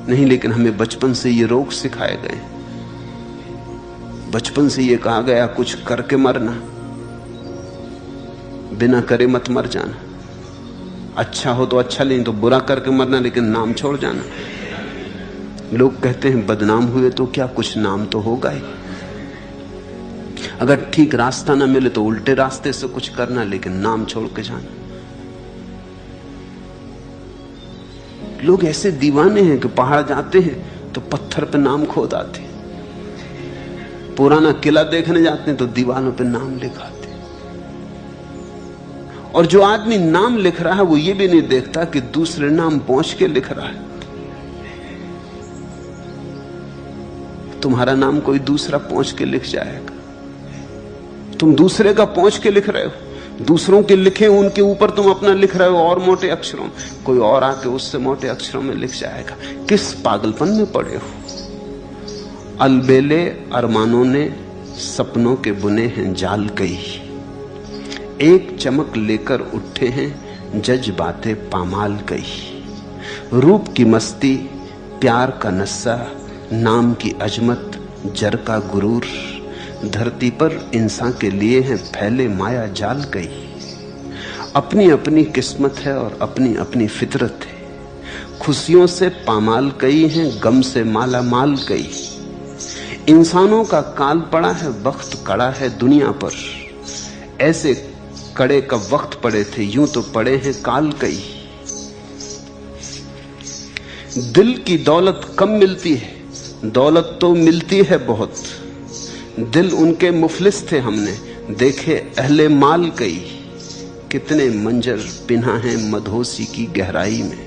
नहीं, लेकिन हमें बचपन से ये रोग सिखाए गए, बचपन से ये कहा गया कुछ करके मरना, बिना करे मत मर जाना। अच्छा हो तो अच्छा, नहीं तो बुरा करके मरना, लेकिन नाम छोड़ जाना। लोग कहते हैं बदनाम हुए तो क्या, कुछ नाम तो होगा ही। अगर ठीक रास्ता ना मिले तो उल्टे रास्ते से कुछ करना, लेकिन नाम छोड़ के जाना। लोग ऐसे दीवाने हैं कि पहाड़ जाते हैं तो पत्थर पे नाम खोद आते, पुराना किला देखने जाते हैं तो दीवारों पे नाम लिखाते। और जो आदमी नाम लिख रहा है वो ये भी नहीं देखता कि दूसरे नाम पहुंच के लिख रहा है। तुम्हारा नाम कोई दूसरा पहुंच के लिख जाएगा, तुम दूसरे का पहुंच के लिख रहे हो। दूसरों के लिखे उनके ऊपर तुम अपना लिख रहे हो और मोटे अक्षरों में, कोई और आके उससे मोटे अक्षरों में लिख जाएगा। किस पागलपन में पड़े हो? अलबेले अरमानों ने सपनों के बुने हैं जाल कई, एक चमक लेकर उठे हैं जज्बाते पामाल कई। रूप की मस्ती, प्यार का नशा, नाम की अजमत, जर का गुरूर, धरती पर इंसान के लिए हैं फैले माया जाल कई। अपनी अपनी किस्मत है और अपनी अपनी फितरत है, खुशियों से पामाल कई हैं, गम से माला माल कई। इंसानों का काल पड़ा है, वक्त कड़ा है दुनिया पर, ऐसे कड़े का वक्त पड़े थे, यूं तो पड़े हैं काल कई। दिल की दौलत कम मिलती है, दौलत तो मिलती है बहुत। दिल उनके मुफलिस थे, हमने देखे अहले माल कई। कितने मंजर पिन्हा है मधोसी की गहराई में,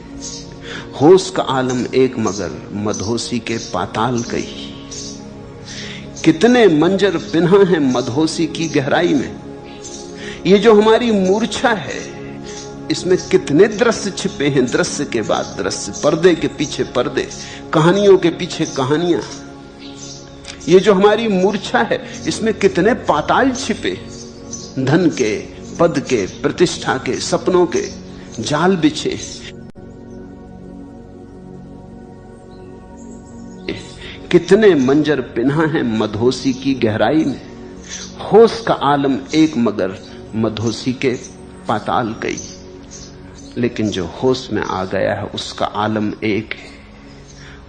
होश का आलम एक मगर मधोसी के पाताल कई। कितने मंजर पिन्हा है मधोसी की गहराई में। ये जो हमारी मूर्छा है, इसमें कितने दृश्य छिपे हैं, दृश्य के बाद दृश्य, पर्दे के पीछे पर्दे, कहानियों के पीछे कहानियां। ये जो हमारी मूर्छा है, इसमें कितने पाताल छिपे, धन के, पद के, प्रतिष्ठा के, सपनों के जाल बिछे। कितने मंजर पिन्हा है मधोसी की गहराई में, होश का आलम एक मगर मधोसी के पाताल कई। लेकिन जो होश में आ गया है उसका आलम एक है,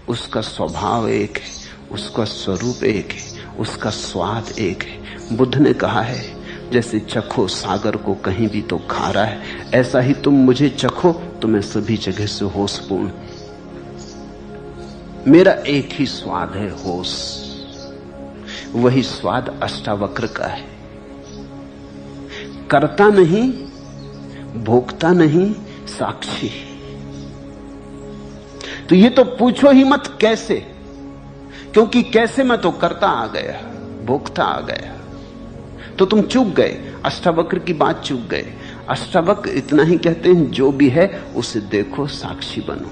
उसका स्वभाव एक है, उसका स्वरूप एक है, उसका स्वाद एक है। बुद्ध ने कहा है जैसे चखो सागर को कहीं भी तो खारा है, ऐसा ही तुम मुझे चखो तो मैं सभी जगह से होशपूर्ण। मेरा एक ही स्वाद है, होश। वही स्वाद अष्टावक्र का है। करता नहीं, भोगता नहीं, साक्षी। तो ये तो पूछो ही मत कैसे, क्योंकि कैसे में तो करता आ गया, भोगता आ गया, तो तुम चूक गए, अष्टावक्र की बात चूक गए। अष्टावक्र इतना ही कहते हैं, जो भी है उसे देखो, साक्षी बनो,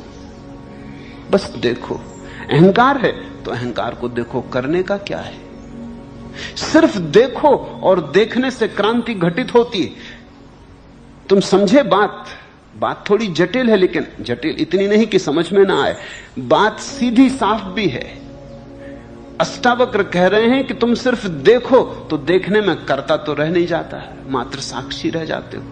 बस देखो। अहंकार है तो अहंकार को देखो, करने का क्या है? सिर्फ देखो, और देखने से क्रांति घटित होती है। तुम समझे बात थोड़ी जटिल है, लेकिन जटिल इतनी नहीं कि समझ में ना आए। बात सीधी साफ भी है। अष्टावक्र कह रहे हैं कि तुम सिर्फ देखो, तो देखने में कर्ता तो रह नहीं जाता है, मात्र साक्षी रह जाते हो।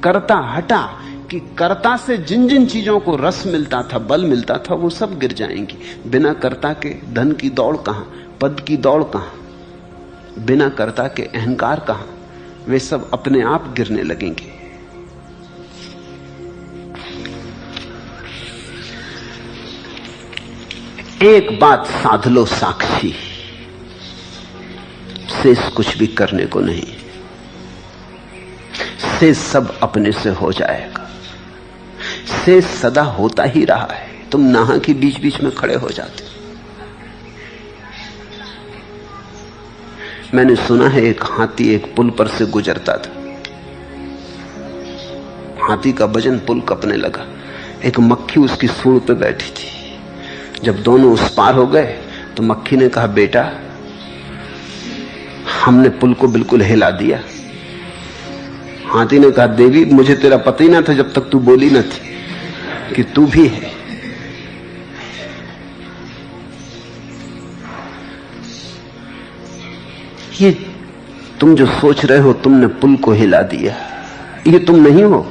कर्ता हटा कि कर्ता से जिन जिन चीजों को रस मिलता था, बल मिलता था, वो सब गिर जाएंगी। बिना कर्ता के धन की दौड़ कहां, पद की दौड़ कहां, बिना कर्ता के अहंकार कहां, वे सब अपने आप गिरने लगेंगे। एक बात साध लो, साक्षी, शेष कुछ भी करने को नहीं, शेष सब अपने से हो जाएगा। शेष सदा होता ही रहा है, तुम नाहा के बीच बीच में खड़े हो जाते। मैंने सुना है एक हाथी एक पुल पर से गुजरता था, हाथी का वजन पुल कपने लगा, एक मक्खी उसकी सूंड पे बैठी थी। जब दोनों उस पार हो गए तो मक्खी ने कहा, बेटा हमने पुल को बिल्कुल हिला दिया। हाथी ने कहा, देवी मुझे तेरा पता ही ना था जब तक तू बोली न थी कि तू भी है। ये तुम जो सोच रहे हो तुमने पुल को हिला दिया, ये तुम नहीं हो,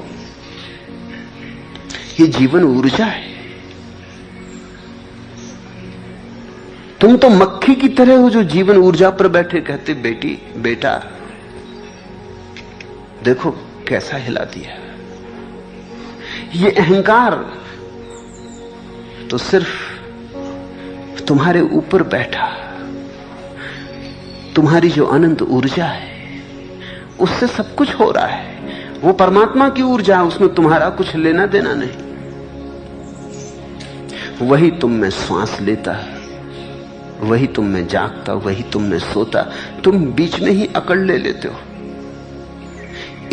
ये जीवन ऊर्जा है। तुम तो मक्खी की तरह हो जो जीवन ऊर्जा पर बैठे कहते, बेटी बेटा देखो कैसा हिला दिया। ये अहंकार तो सिर्फ तुम्हारे ऊपर बैठा, तुम्हारी जो अनंत ऊर्जा है उससे सब कुछ हो रहा है। वो परमात्मा की ऊर्जा है, उसमें तुम्हारा कुछ लेना देना नहीं। वही तुम में श्वास लेता, वही तुम में जागता, वही तुम में सोता। तुम बीच में ही अकड़ ले लेते हो।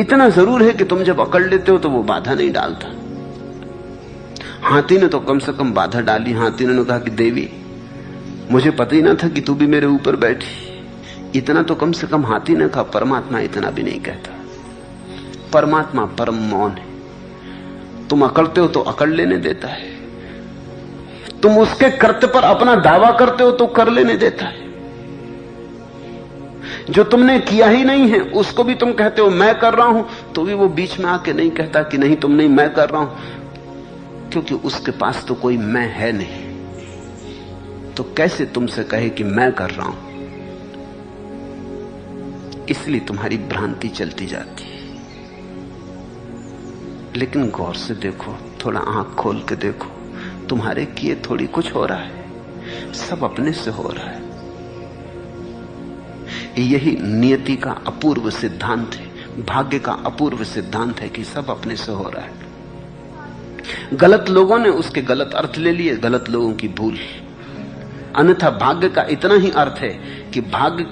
इतना जरूर है कि तुम जब अकड़ लेते हो तो वो बाधा नहीं डालता। हाथी ने तो कम से कम बाधा डाली। हाथी ने कहा कि देवी मुझे पता ही ना था कि तू भी मेरे ऊपर बैठी। इतना तो कम से कम हाथी ने कहा। परमात्मा इतना भी नहीं कहता। परमात्मा परम मौन है। तुम अकड़ते हो तो अकड़ लेने देता है, तुम उसके कर्त्य पर अपना दावा करते हो तो कर लेने देता है। जो तुमने किया ही नहीं है उसको भी तुम कहते हो मैं कर रहा हूं, तो भी वो बीच में आके नहीं कहता कि नहीं तुम नहीं, मैं कर रहा हूं, क्योंकि उसके पास तो कोई मैं है नहीं। तो कैसे तुमसे कहे कि मैं कर रहा हूं? इसलिए तुम्हारी भ्रांति चलती जाती है। लेकिन गौर से देखो, थोड़ा आंख खोल के देखो, तुम्हारे किए थोड़ी कुछ हो रहा है, सब अपने से हो रहा है। यही नियति का अपूर्व सिद्धांत है, भाग्य का अपूर्व सिद्धांत है कि सब अपने से हो रहा है। गलत लोगों ने उसके गलत अर्थ ले लिए, गलत लोगों की भूल। अन्यथा भाग्य का इतना ही अर्थ है कि भाग्य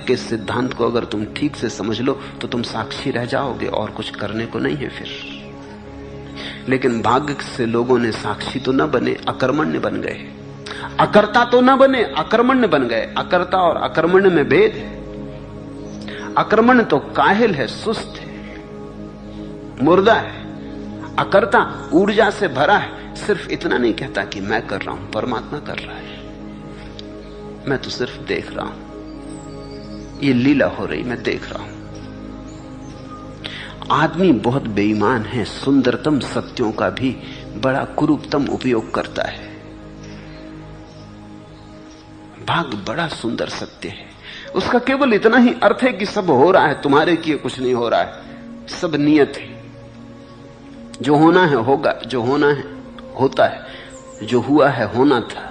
के सिद्धांत को अगर तुम ठीक से समझ लो तो तुम साक्षी रह जाओगे और कुछ करने को नहीं है फिर। लेकिन भाग्य से लोगों ने साक्षी तो न बने, अकर्मण्य बन गए। अकर्ता तो न बने, अकर्मण्य बन गए। अकर्ता और अकर्मण्य में भेद है। अकर्मण्य तो काहिल है, सुस्त है, मुर्दा है। अकर्ता ऊर्जा से भरा है, सिर्फ इतना नहीं कहता कि मैं कर रहा हूं, परमात्मा कर रहा है, मैं तो सिर्फ देख रहा हूं, ये लीला हो रही, मैं देख रहा हूं। आदमी बहुत बेईमान है, सुंदरतम सत्यों का भी बड़ा कुरूपतम उपयोग करता है। भाग्य बड़ा सुंदर सत्य है, उसका केवल इतना ही अर्थ है कि सब हो रहा है, तुम्हारे किए कुछ नहीं हो रहा है, सब नियत है। जो होना है होगा, जो होना है होता है, जो हुआ है होना था।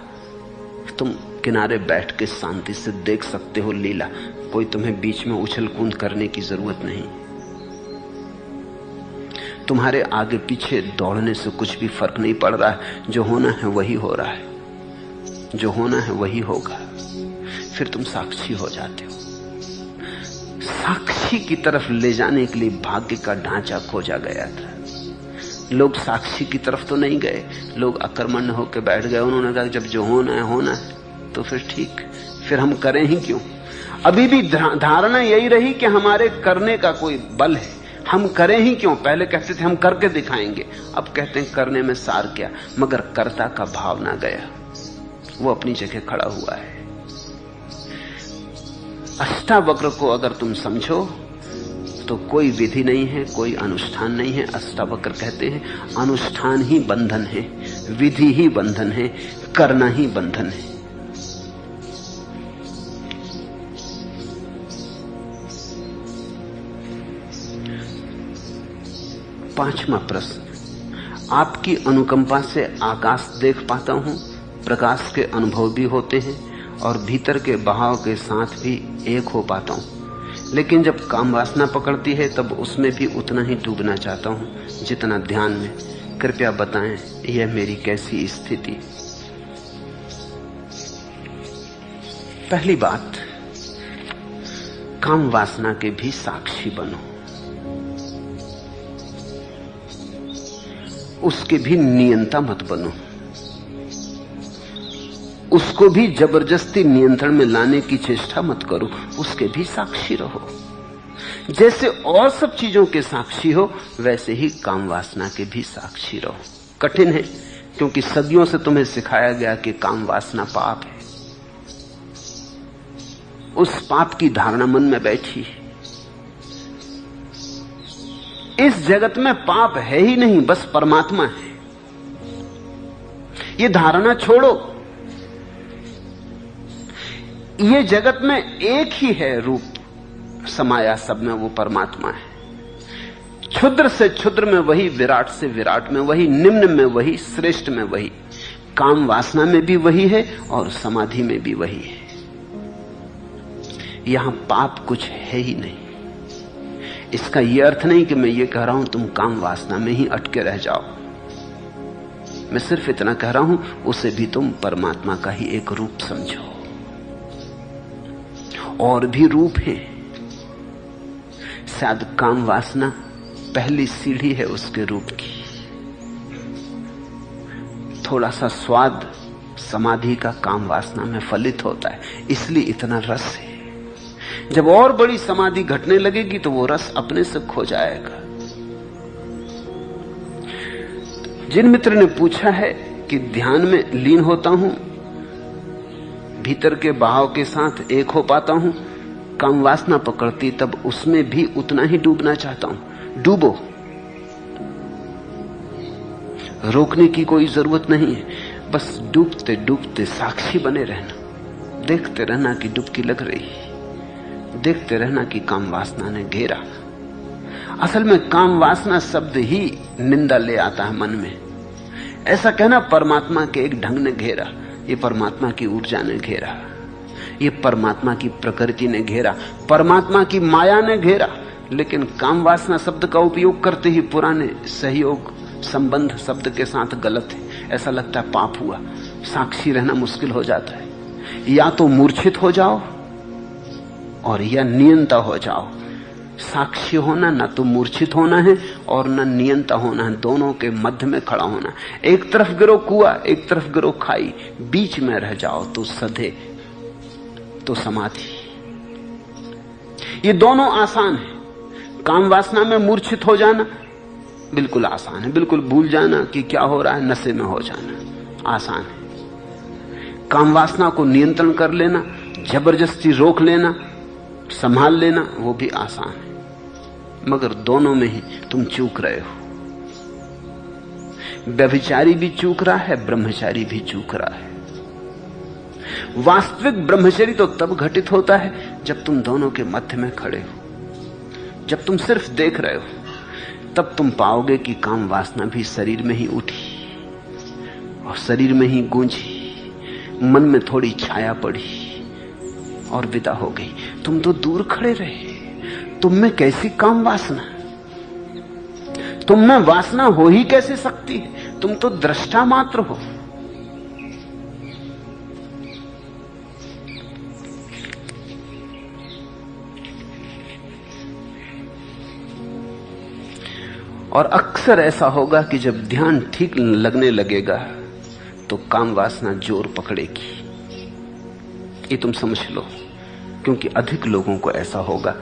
तुम किनारे बैठ के शांति से देख सकते हो लीला, कोई तुम्हें बीच में उछल कूद करने की जरूरत नहीं। तुम्हारे आगे पीछे दौड़ने से कुछ भी फर्क नहीं पड़ रहा है। जो होना है वही हो रहा है, जो होना है वही होगा। फिर तुम साक्षी हो जाते हो। साक्षी की तरफ ले जाने के लिए भाग्य का ढांचा खोजा गया था। लोग साक्षी की तरफ तो नहीं गए, लोग अकर्मण्य होकर बैठ गए। उन्होंने कहा जब जो होना है होना है तो फिर ठीक, फिर हम करें ही क्यों। अभी भी धारणा यही रही कि हमारे करने का कोई बल है, हम करें ही क्यों। पहले कहते थे हम करके दिखाएंगे, अब कहते हैं करने में सार क्या। मगर कर्ता का भाव ना गया, वो अपनी जगह खड़ा हुआ है। अष्टावक्र को अगर तुम समझो तो कोई विधि नहीं है, कोई अनुष्ठान नहीं है। अष्टावक्र कहते हैं अनुष्ठान ही बंधन है, विधि ही बंधन है, करना ही बंधन है। पांचवा प्रश्न, आपकी अनुकंपा से आकाश देख पाता हूं, प्रकाश के अनुभव भी होते हैं और भीतर के बहाव के साथ भी एक हो पाता हूं। लेकिन जब काम वासना पकड़ती है तब उसमें भी उतना ही डूबना चाहता हूं जितना ध्यान में। कृपया बताएं यह मेरी कैसी स्थिति। पहली बात, काम वासना के भी साक्षी बनो, उसके भी नियंता मत बनो, उसको भी जबरदस्ती नियंत्रण में लाने की चेष्टा मत करो, उसके भी साक्षी रहो। जैसे और सब चीजों के साक्षी हो वैसे ही काम वासना के भी साक्षी रहो। कठिन है क्योंकि सदियों से तुम्हें सिखाया गया कि काम वासना पाप है। उस पाप की धारणा मन में बैठी। इस जगत में पाप है ही नहीं, बस परमात्मा है। ये धारणा छोड़ो। ये जगत में एक ही है रूप समाया सब में, वो परमात्मा है। क्षुद्र से क्षुद्र में वही, विराट से विराट में वही, निम्न में वही, श्रेष्ठ में वही। काम वासना में भी वही है और समाधि में भी वही है। यहां पाप कुछ है ही नहीं। इसका यह अर्थ नहीं कि मैं ये कह रहा हूं तुम काम वासना में ही अटके रह जाओ। मैं सिर्फ इतना कह रहा हूं उसे भी तुम परमात्मा का ही एक रूप समझो। और भी रूप है, शायद काम वासना पहली सीढ़ी है उसके रूप की। थोड़ा सा स्वाद समाधि का काम वासना में फलित होता है, इसलिए इतना रस है। जब और बड़ी समाधि घटने लगेगी तो वो रस अपने से खो जाएगा। जिन मित्र ने पूछा है कि ध्यान में लीन होता हूं, भीतर के बहाव के साथ एक हो पाता हूं, काम वासना पकड़ती तब उसमें भी उतना ही डूबना चाहता हूं। डूबो, रोकने की कोई जरूरत नहीं है। बस डूबते डूबते साक्षी बने रहना, देखते रहना कि डुबकी लग रही, देखते रहना कि काम वासना ने घेरा। असल में काम वासना शब्द ही निंदा ले आता है मन में। ऐसा कहना परमात्मा के एक ढंग ने घेरा, ये परमात्मा की ऊर्जा ने घेरा, ये परमात्मा की प्रकृति ने घेरा, परमात्मा की माया ने घेरा। लेकिन काम वासना शब्द का उपयोग करते ही पुराने सहयोग संबंध शब्द के साथ गलत है। ऐसा लगता है पाप हुआ, साक्षी रहना मुश्किल हो जाता है। या तो मूर्छित हो जाओ और या नियंता हो जाओ। साक्षी होना ना तो मूर्छित होना है और ना नियंता होना है, दोनों के मध्य में खड़ा होना। एक तरफ गिरो कुआं, एक तरफ गिरो खाई, बीच में रह जाओ तो सधे, तो समाधि। ये दोनों आसान है। काम वासना में मूर्छित हो जाना बिल्कुल आसान है, बिल्कुल भूल जाना कि क्या हो रहा है, नशे में हो जाना आसान है। काम वासना को नियंत्रण कर लेना, जबरदस्ती रोक लेना, संभाल लेना, वो भी आसान है। मगर दोनों में ही तुम चूक रहे हो। व्यभिचारी भी चूक रहा है, ब्रह्मचारी भी चूक रहा है। वास्तविक ब्रह्मचर्य तो तब घटित होता है जब तुम दोनों के मध्य में खड़े हो, जब तुम सिर्फ देख रहे हो। तब तुम पाओगे कि काम वासना भी शरीर में ही उठी और शरीर में ही गूंजी, मन में थोड़ी छाया पड़ी और विदा हो गई। तुम तो दूर खड़े रहे। तुम में कैसी काम वासना, तुम में वासना हो ही कैसे सकती है? तुम तो दृष्टा मात्र हो। और अक्सर ऐसा होगा कि जब ध्यान ठीक लगने लगेगा तो काम वासना जोर पकड़ेगी। ये तुम समझ लो, क्योंकि अधिक लोगों को ऐसा होगा।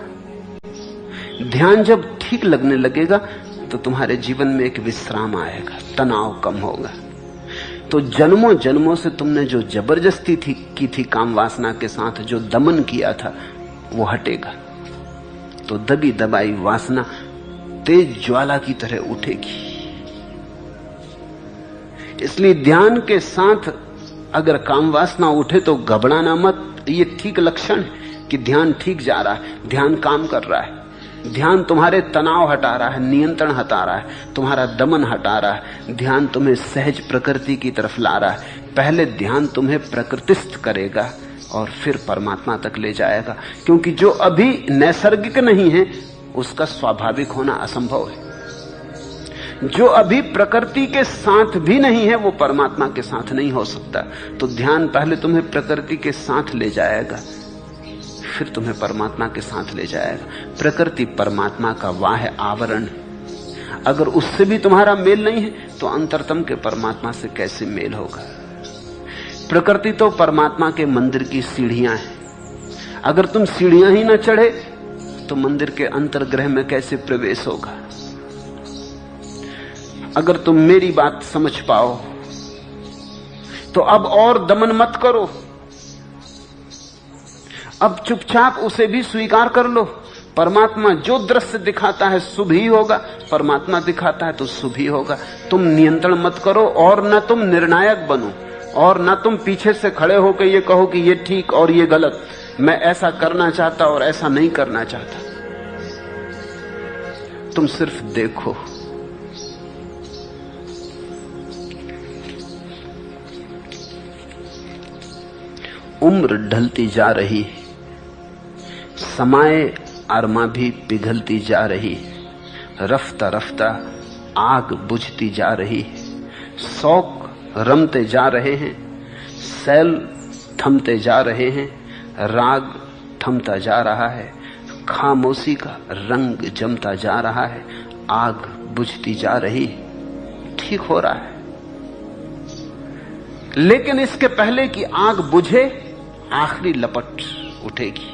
ध्यान जब ठीक लगने लगेगा तो तुम्हारे जीवन में एक विश्राम आएगा, तनाव कम होगा। तो जन्मों जन्मों से तुमने जो जबरदस्ती की थी काम वासना के साथ, जो दमन किया था, वो हटेगा। तो दबी दबाई वासना तेज ज्वाला की तरह उठेगी। इसलिए ध्यान के साथ अगर काम वासना उठे तो घबराना मत। ये ठीक लक्षण है कि ध्यान ठीक जा रहा है, ध्यान काम कर रहा है। ध्यान तुम्हारे तनाव हटा रहा है, नियंत्रण हटा रहा है, तुम्हारा दमन हटा रहा है। ध्यान तुम्हें सहज प्रकृति की तरफ ला रहा है। पहले ध्यान तुम्हें प्रकृतिस्थ करेगा और फिर परमात्मा तक ले जाएगा, क्योंकि जो अभी नैसर्गिक नहीं है उसका स्वाभाविक होना असंभव है। जो अभी प्रकृति के साथ भी नहीं है वो परमात्मा के साथ नहीं हो सकता। तो ध्यान पहले तुम्हें प्रकृति के साथ ले जाएगा, फिर तुम्हें परमात्मा के साथ ले जाएगा। प्रकृति परमात्मा का वाह आवरण है। अगर उससे भी तुम्हारा मेल नहीं है तो अंतरतम के परमात्मा से कैसे मेल होगा? प्रकृति तो परमात्मा के मंदिर की सीढ़ियां हैं। अगर तुम सीढ़ियां ही न चढ़े तो मंदिर के अंतर्गृह में कैसे प्रवेश होगा? अगर तुम मेरी बात समझ पाओ तो अब और दमन मत करो, अब चुपचाप उसे भी स्वीकार कर लो। परमात्मा जो दृश्य दिखाता है शुभ ही होगा, परमात्मा दिखाता है तो शुभ ही होगा। तुम नियंत्रण मत करो और न तुम निर्णायक बनो और न तुम पीछे से खड़े होकर ये कहो कि ये ठीक और ये गलत, मैं ऐसा करना चाहता और ऐसा नहीं करना चाहता। तुम सिर्फ देखो। उम्र ढलती जा रही, समाए अरमा भी पिघलती जा रही, रफ्ता रफ्ता आग बुझती जा रही, शौक रमते जा रहे हैं, सैल थमते जा रहे हैं, राग थमता जा रहा है, खामोशी का रंग जमता जा रहा है, आग बुझती जा रही। ठीक हो रहा है, लेकिन इसके पहले कि आग बुझे आखिरी लपट उठेगी।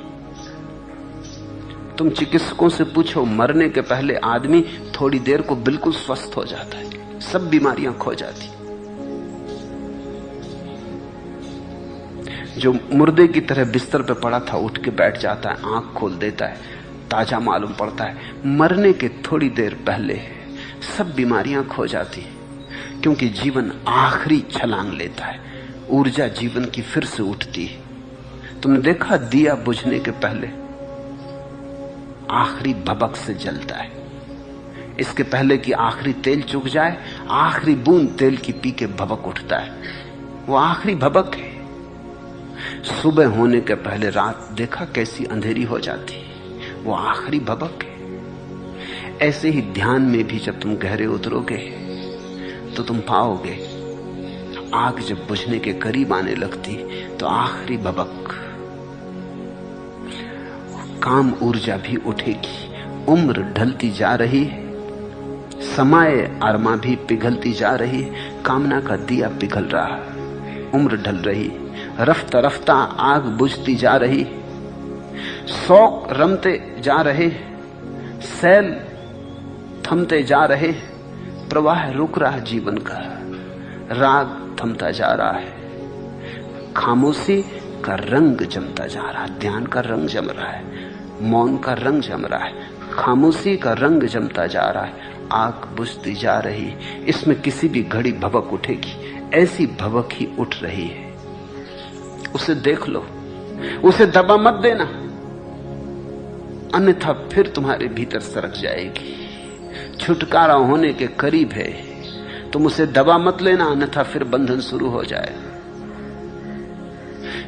तुम चिकित्सकों से पूछो, मरने के पहले आदमी थोड़ी देर को बिल्कुल स्वस्थ हो जाता है, सब बीमारियां खो जाती। जो मुर्दे की तरह बिस्तर पे पड़ा था उठ के बैठ जाता है, आंख खोल देता है, ताजा मालूम पड़ता है। मरने के थोड़ी देर पहले सब बीमारियां खो जाती, क्योंकि जीवन आखिरी छलांग लेता है, ऊर्जा जीवन की फिर से उठती है। तुमने देखा, दिया बुझने के पहले आखिरी भभक से जलता है। इसके पहले कि आखिरी तेल चुक जाए, आखिरी बूंद तेल की पी के भभक उठता है। वो आखिरी भभक है। सुबह होने के पहले रात देखा कैसी अंधेरी हो जाती, वो आखिरी भभक है। ऐसे ही ध्यान में भी जब तुम गहरे उतरोगे तो तुम पाओगे आग जब बुझने के करीब आने लगती तो आखिरी भभक, काम ऊर्जा भी उठेगी। उम्र ढलती जा रही है, समाए अरमा भी पिघलती जा रही है, कामना का दिया पिघल रहा, उम्र ढल रही, रफ्ता रफ्ता आग बुझती जा रही, शौक रमते जा रहे, सैल थमते जा रहे, प्रवाह रुक रहा जीवन का, राग थमता जा रहा है, खामोशी का रंग जमता जा रहा है, ध्यान का रंग जम रहा है, मौन का रंग जम रहा है, खामोशी का रंग जमता जा रहा है, आग बुझती जा रही। इसमें किसी भी घड़ी भभक उठेगी, ऐसी भभक ही उठ रही है। उसे देख लो, उसे दबा मत देना, अन्यथा फिर तुम्हारे भीतर सरक जाएगी। छुटकारा होने के करीब है, तुम उसे दबा मत लेना, अन्यथा फिर बंधन शुरू हो जाए।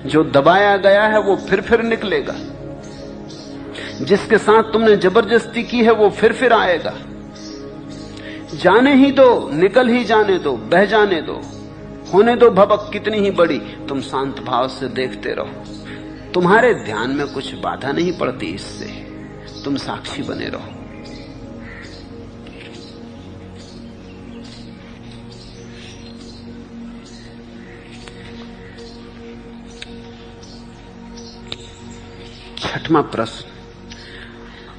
जो दबाया गया है वो फिर निकलेगा, जिसके साथ तुमने जबरदस्ती की है वो फिर आएगा। जाने ही दो, निकल ही जाने दो, बह जाने दो, होने दो भबक कितनी ही बड़ी। तुम शांत भाव से देखते रहो, तुम्हारे ध्यान में कुछ बाधा नहीं पड़ती इससे, तुम साक्षी बने रहो। छठवां प्रश्न,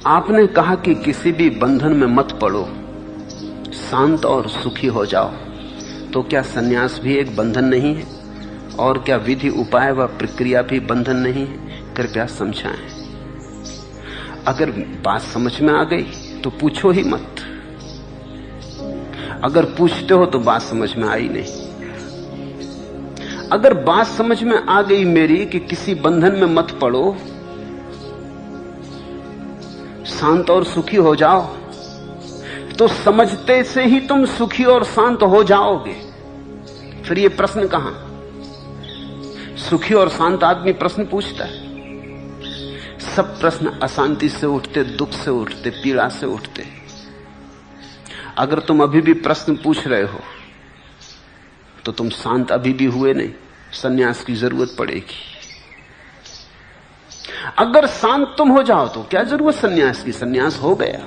आपने कहा कि किसी भी बंधन में मत पड़ो, शांत और सुखी हो जाओ। तो क्या सन्यास भी एक बंधन नहीं है? और क्या विधि उपाय व प्रक्रिया भी बंधन नहीं है? कृपया समझाएं। अगर बात समझ में आ गई तो पूछो ही मत, अगर पूछते हो तो बात समझ में आई नहीं। अगर बात समझ में आ गई मेरी कि किसी बंधन में मत पड़ो, शांत और सुखी हो जाओ, तो समझते से ही तुम सुखी और शांत हो जाओगे। फिर ये प्रश्न कहां? सुखी और शांत आदमी प्रश्न पूछता है। सब प्रश्न अशांति से उठते, दुख से उठते, पीड़ा से उठते। अगर तुम अभी भी प्रश्न पूछ रहे हो तो तुम शांत अभी भी हुए नहीं, सन्यास की जरूरत पड़ेगी। अगर शांत तुम हो जाओ तो क्या जरूरत सन्यास की? सन्यास हो गया।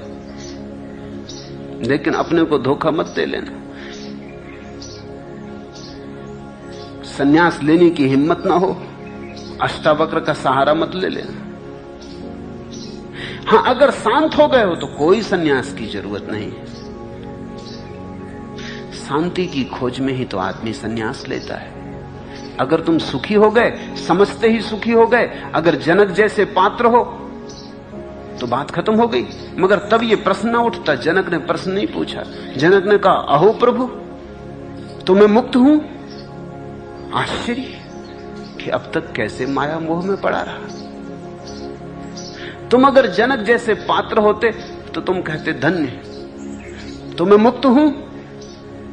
लेकिन अपने को धोखा मत दे लेना, सन्यास लेने की हिम्मत ना हो, अष्टावक्र का सहारा मत ले लेना। हां, अगर शांत हो गए हो तो कोई सन्यास की जरूरत नहीं। शांति की खोज में ही तो आदमी सन्यास लेता है। अगर तुम सुखी हो गए, समझते ही सुखी हो गए, अगर जनक जैसे पात्र हो तो बात खत्म हो गई। मगर तब ये प्रश्न ना उठता। जनक ने प्रश्न नहीं पूछा, जनक ने कहा, अहो प्रभु, तो मैं मुक्त हूं। आश्चर्य कि अब तक कैसे माया मोह में पड़ा रहा। तुम अगर जनक जैसे पात्र होते तो तुम कहते, धन्य, तो मैं मुक्त हूं,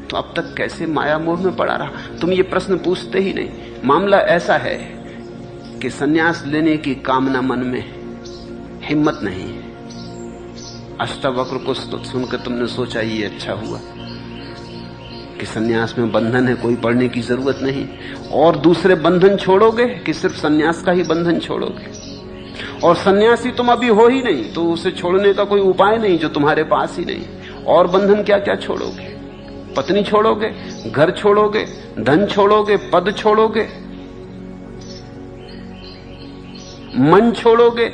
तो अब तक कैसे माया मोह में पड़ा रहा। तुम ये प्रश्न पूछते ही नहीं। मामला ऐसा है कि सन्यास लेने की कामना मन में, हिम्मत नहीं है। अष्टावक्र को सुनकर तुमने सोचा ये अच्छा हुआ कि सन्यास में बंधन है, कोई पढ़ने की जरूरत नहीं। और दूसरे बंधन छोड़ोगे कि सिर्फ सन्यास का ही बंधन छोड़ोगे? और सन्यासी तुम अभी हो ही नहीं तो उसे छोड़ने का कोई उपाय नहीं जो तुम्हारे पास ही नहीं। और बंधन क्या क्या छोड़ोगे? पत्नी छोड़ोगे, घर छोड़ोगे, धन छोड़ोगे, पद छोड़ोगे, मन छोड़ोगे,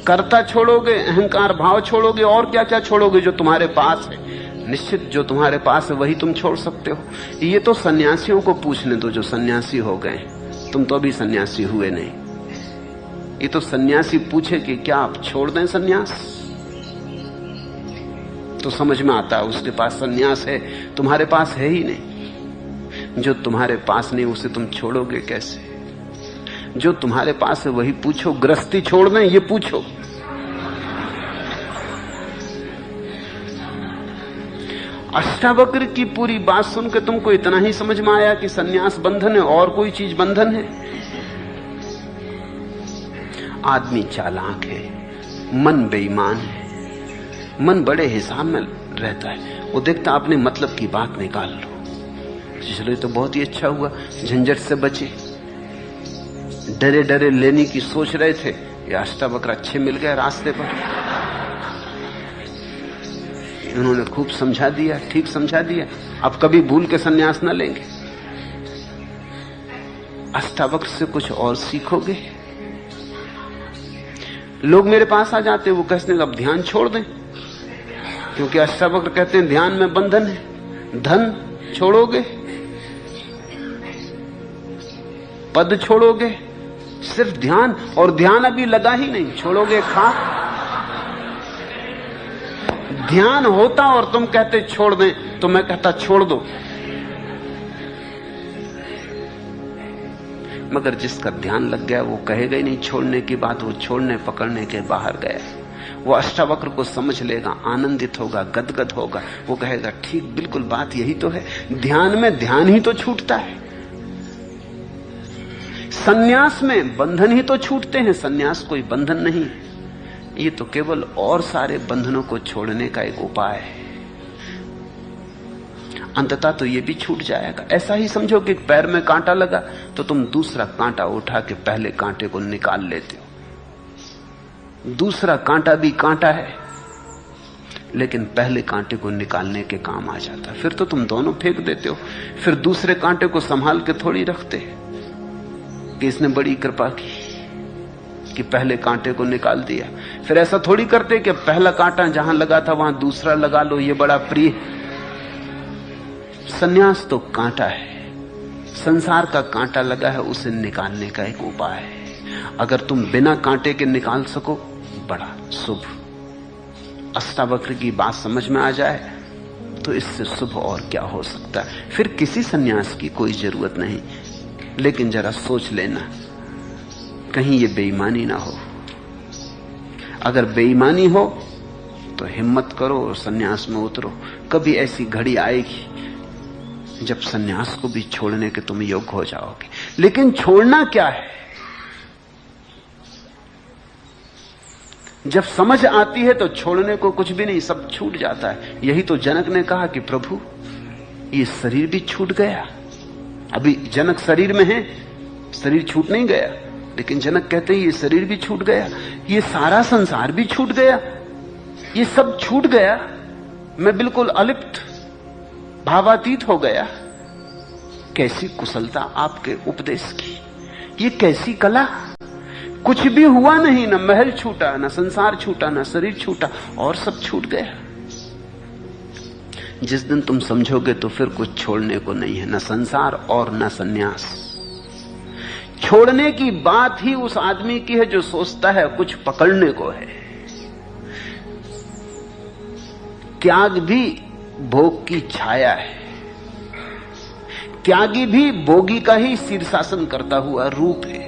कर्ता छोड़ोगे, अहंकार भाव छोड़ोगे, और क्या क्या छोड़ोगे जो तुम्हारे पास है। निश्चित जो तुम्हारे पास है वही तुम छोड़ सकते हो। ये तो सन्यासियों को पूछने दो जो सन्यासी हो गए। तुम तो अभी सन्यासी हुए नहीं। ये तो सन्यासी पूछे कि क्या आप छोड़ दें सन्यास, तो समझ में आता है उसके पास सन्यास है, तुम्हारे पास है ही नहीं। जो तुम्हारे पास नहीं उसे तुम छोड़ोगे कैसे? जो तुम्हारे पास है वही पूछो। गृहस्थी छोड़ दें ये पूछो। अष्टावक्र की पूरी बात सुनकर तुमको इतना ही समझ में आया कि सन्यास बंधन है और कोई चीज बंधन है? आदमी चालाक है, मन बेईमान है। मन बड़े हिसाब में रहता है, वो देखता अपने मतलब की बात निकाल लो। चलो तो बहुत ही अच्छा हुआ, झंझट से बचे। डरे डरे लेने की सोच रहे थे, ये अष्टावक्र अच्छे मिल गए रास्ते पर। उन्होंने खूब समझा दिया, ठीक समझा दिया। अब कभी भूल के सन्यास न लेंगे। अष्टावक्र से कुछ और सीखोगे। लोग मेरे पास आ जाते, वो कहते हैं अब ध्यान छोड़ दें, क्योंकि अष्टावक्र कहते हैं ध्यान में बंधन है। धन छोड़ोगे, पद छोड़ोगे, सिर्फ ध्यान, और ध्यान अभी लगा ही नहीं, छोड़ोगे खा। ध्यान होता और तुम कहते छोड़ दें, तो मैं कहता छोड़ दो। मगर जिसका ध्यान लग गया वो कहेगा ही नहीं छोड़ने की बात, वो छोड़ने पकड़ने के बाहर गया। वो अष्टावक्र को समझ लेगा, आनंदित होगा, गदगद होगा। वो कहेगा ठीक, बिल्कुल बात यही तो है। ध्यान में ध्यान ही तो छूटता है, संन्यास में बंधन ही तो छूटते हैं। संन्यास कोई बंधन नहीं, ये तो केवल और सारे बंधनों को छोड़ने का एक उपाय है। अंततः तो ये भी छूट जाएगा। ऐसा ही समझो कि पैर में कांटा लगा तो तुम दूसरा कांटा उठा के पहले कांटे को निकाल लेते हो। दूसरा कांटा भी कांटा है, लेकिन पहले कांटे को निकालने के काम आ जाता। फिर तो तुम दोनों फेंक देते हो। फिर दूसरे कांटे को संभाल के थोड़ी रखते कि इसने बड़ी कृपा की कि पहले कांटे को निकाल दिया। फिर ऐसा थोड़ी करते कि पहला कांटा जहां लगा था वहां दूसरा लगा लो, ये बड़ा प्रिय। संन्यास तो कांटा है, संसार का कांटा लगा है, उसे निकालने का एक उपाय है। अगर तुम बिना कांटे के निकाल सको, बड़ा शुभ। अष्टावक्र की बात समझ में आ जाए तो इससे शुभ और क्या हो सकता है। फिर किसी संन्यास की कोई जरूरत नहीं। लेकिन जरा सोच लेना, कहीं ये बेईमानी ना हो। अगर बेईमानी हो तो हिम्मत करो और संन्यास में उतरो। कभी ऐसी घड़ी आएगी जब संन्यास को भी छोड़ने के तुम योग्य हो जाओगे। लेकिन छोड़ना क्या है? जब समझ आती है तो छोड़ने को कुछ भी नहीं, सब छूट जाता है। यही तो जनक ने कहा कि प्रभु ये शरीर भी छूट गया। अभी जनक शरीर में है, शरीर छूट नहीं गया, लेकिन जनक कहते हैं ये शरीर भी छूट गया, ये सारा संसार भी छूट गया, ये सब छूट गया। मैं बिल्कुल अलिप्त भावातीत हो गया। कैसी कुशलता आपके उपदेश की, ये कैसी कला। कुछ भी हुआ नहीं, न महल छूटा, न संसार छूटा, न शरीर छूटा, और सब छूट गया। जिस दिन तुम समझोगे तो फिर कुछ छोड़ने को नहीं है, न संसार और न संन्यास। छोड़ने की बात ही उस आदमी की है जो सोचता है कुछ पकड़ने को है। त्याग भी भोग की छाया है। त्यागी भी भोगी का ही शीर्षासन करता हुआ रूप है।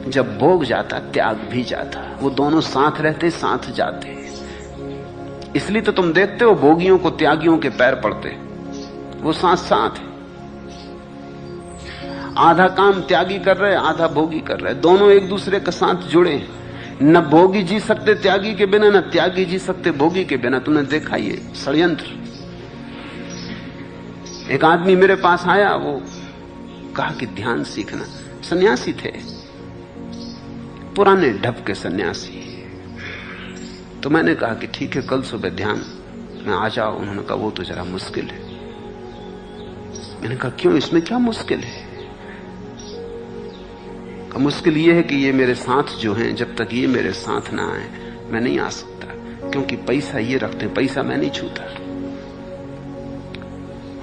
जब भोग जाता त्याग भी जाता, वो दोनों साथ रहते, साथ जाते। इसलिए तो तुम देखते हो भोगियों को त्यागियों के पैर पड़ते, वो साथ साथ है। आधा काम त्यागी कर रहे, आधा भोगी कर रहे, दोनों एक दूसरे के साथ जुड़े। न भोगी जी सकते त्यागी के बिना, न त्यागी जी सकते भोगी के बिना। तुमने देखा ये षड्यंत्र। एक आदमी मेरे पास आया, वो कहा कि ध्यान सीखना। सन्यासी थे, पुराने ढप के सन्यासी। तो मैंने कहा कि ठीक है, कल सुबह ध्यान में आ जाओ। उन्होंने कहा वो तो जरा मुश्किल है। मैंने कहा क्यों, इसमें क्या मुश्किल है? मुश्किल ये है कि ये मेरे साथ जो हैं, जब तक ये मेरे साथ ना आए मैं नहीं आ सकता, क्योंकि पैसा ये रखते, पैसा मैं नहीं छूता।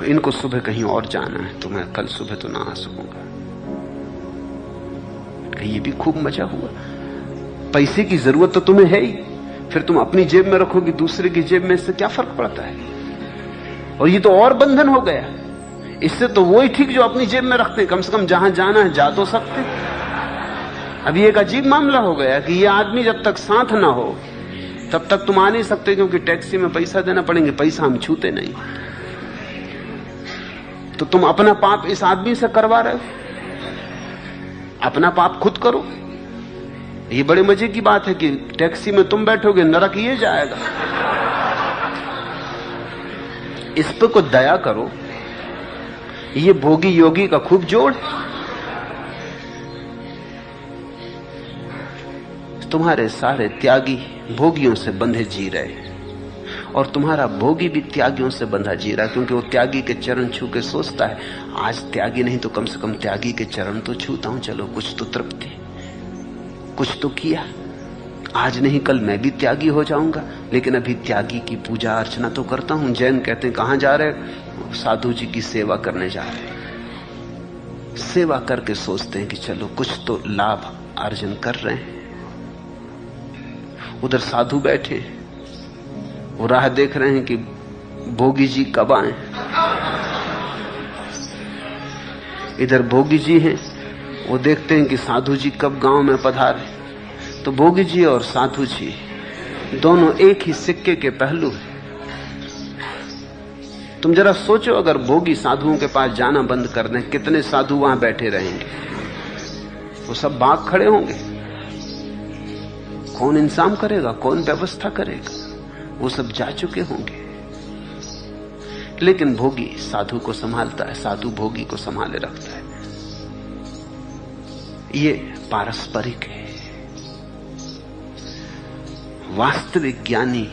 इनको सुबह कहीं और जाना है तो मैं कल सुबह तो ना आ सकूंगा। ये भी खूब मजा हुआ। पैसे की जरूरत तो तुम्हें है ही, फिर तुम अपनी जेब में रखोगी, दूसरे की जेब में, इससे क्या फर्क पड़ता है? और ये तो और बंधन हो गया। इससे तो वो ही ठीक जो अपनी जेब में रखते, कम से कम जहां जाना है जा तो सकते। अभी एक अजीब मामला हो गया कि ये आदमी जब तक साथ ना हो तब तक तुम आ नहीं सकते, क्योंकि टैक्सी में पैसा देना पड़ेंगे, पैसा हम छूते नहीं। तो तुम अपना पाप इस आदमी से करवा रहे हो, अपना पाप खुद करो। ये बड़े मजे की बात है कि टैक्सी में तुम बैठोगे, नरक ये जाएगा। इस पे को दया करो। ये भोगी योगी का खूब जोड़। तुम्हारे सारे त्यागी भोगियों से बंधे जी रहे, और तुम्हारा भोगी भी त्यागियों से बंधा जी रहा, क्योंकि वो त्यागी के चरण छू के सोचता है आज त्यागी नहीं तो कम से कम त्यागी के चरण तो छूता हूं, चलो कुछ तो तृप्ति, कुछ तो किया। आज नहीं कल मैं भी त्यागी हो जाऊंगा, लेकिन अभी त्यागी की पूजा अर्चना तो करता हूं। जैन कहते हैं कहां जा रहे? साधु जी की सेवा करने जा रहे। सेवा करके सोचते हैं कि चलो कुछ तो लाभ अर्जन कर रहे हैं। उधर साधु बैठे, वो राह देख रहे हैं कि भोगी जी कब आए। इधर भोगी जी हैं, वो देखते हैं कि साधु जी कब गांव में पधारे, तो भोगी जी और साधु जी दोनों एक ही सिक्के के पहलू हैं। तुम जरा सोचो, अगर भोगी साधुओं के पास जाना बंद कर दें, कितने साधु वहां बैठे रहेंगे? वो सब भाग खड़े होंगे। कौन इंतजाम करेगा, कौन व्यवस्था करेगा? वो सब जा चुके होंगे। लेकिन भोगी साधु को संभालता है, साधु भोगी को संभाले रखता है। ये पारस्परिक है। वास्तविक ज्ञानी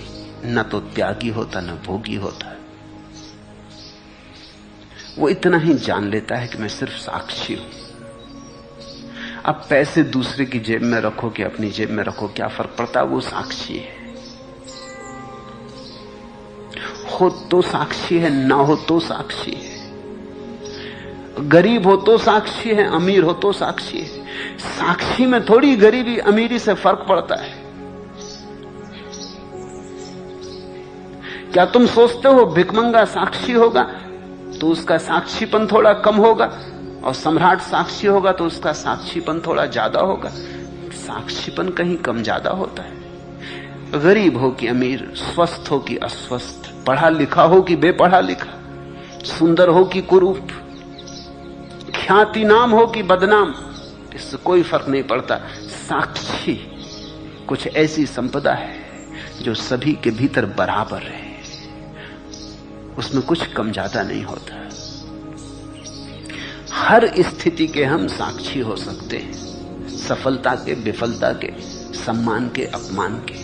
न तो त्यागी होता न भोगी होता है। वो इतना ही जान लेता है कि मैं सिर्फ साक्षी हूं। अब पैसे दूसरे की जेब में रखो कि अपनी जेब में रखो, क्या फर्क पड़ता है? वो साक्षी है। हो तो साक्षी है, ना हो तो साक्षी है। गरीब हो तो साक्षी है, अमीर हो तो साक्षी है। साक्षी में थोड़ी गरीबी अमीरी से फर्क पड़ता है। क्या तुम सोचते हो भिखमंगा साक्षी होगा तो उसका साक्षीपन थोड़ा कम होगा, और सम्राट साक्षी होगा तो उसका साक्षीपन थोड़ा ज्यादा होगा? साक्षीपन कहीं कम ज्यादा होता है। गरीब हो कि अमीर, स्वस्थ हो कि अस्वस्थ, पढ़ा लिखा हो कि बेपढ़ा लिखा, सुंदर हो कि कुरूप, ख्याति नाम हो कि बदनाम, इससे कोई फर्क नहीं पड़ता। साक्षी कुछ ऐसी संपदा है जो सभी के भीतर बराबर है, उसमें कुछ कम ज्यादा नहीं होता। हर स्थिति के हम साक्षी हो सकते हैं, सफलता के, विफलता के, सम्मान के, अपमान के।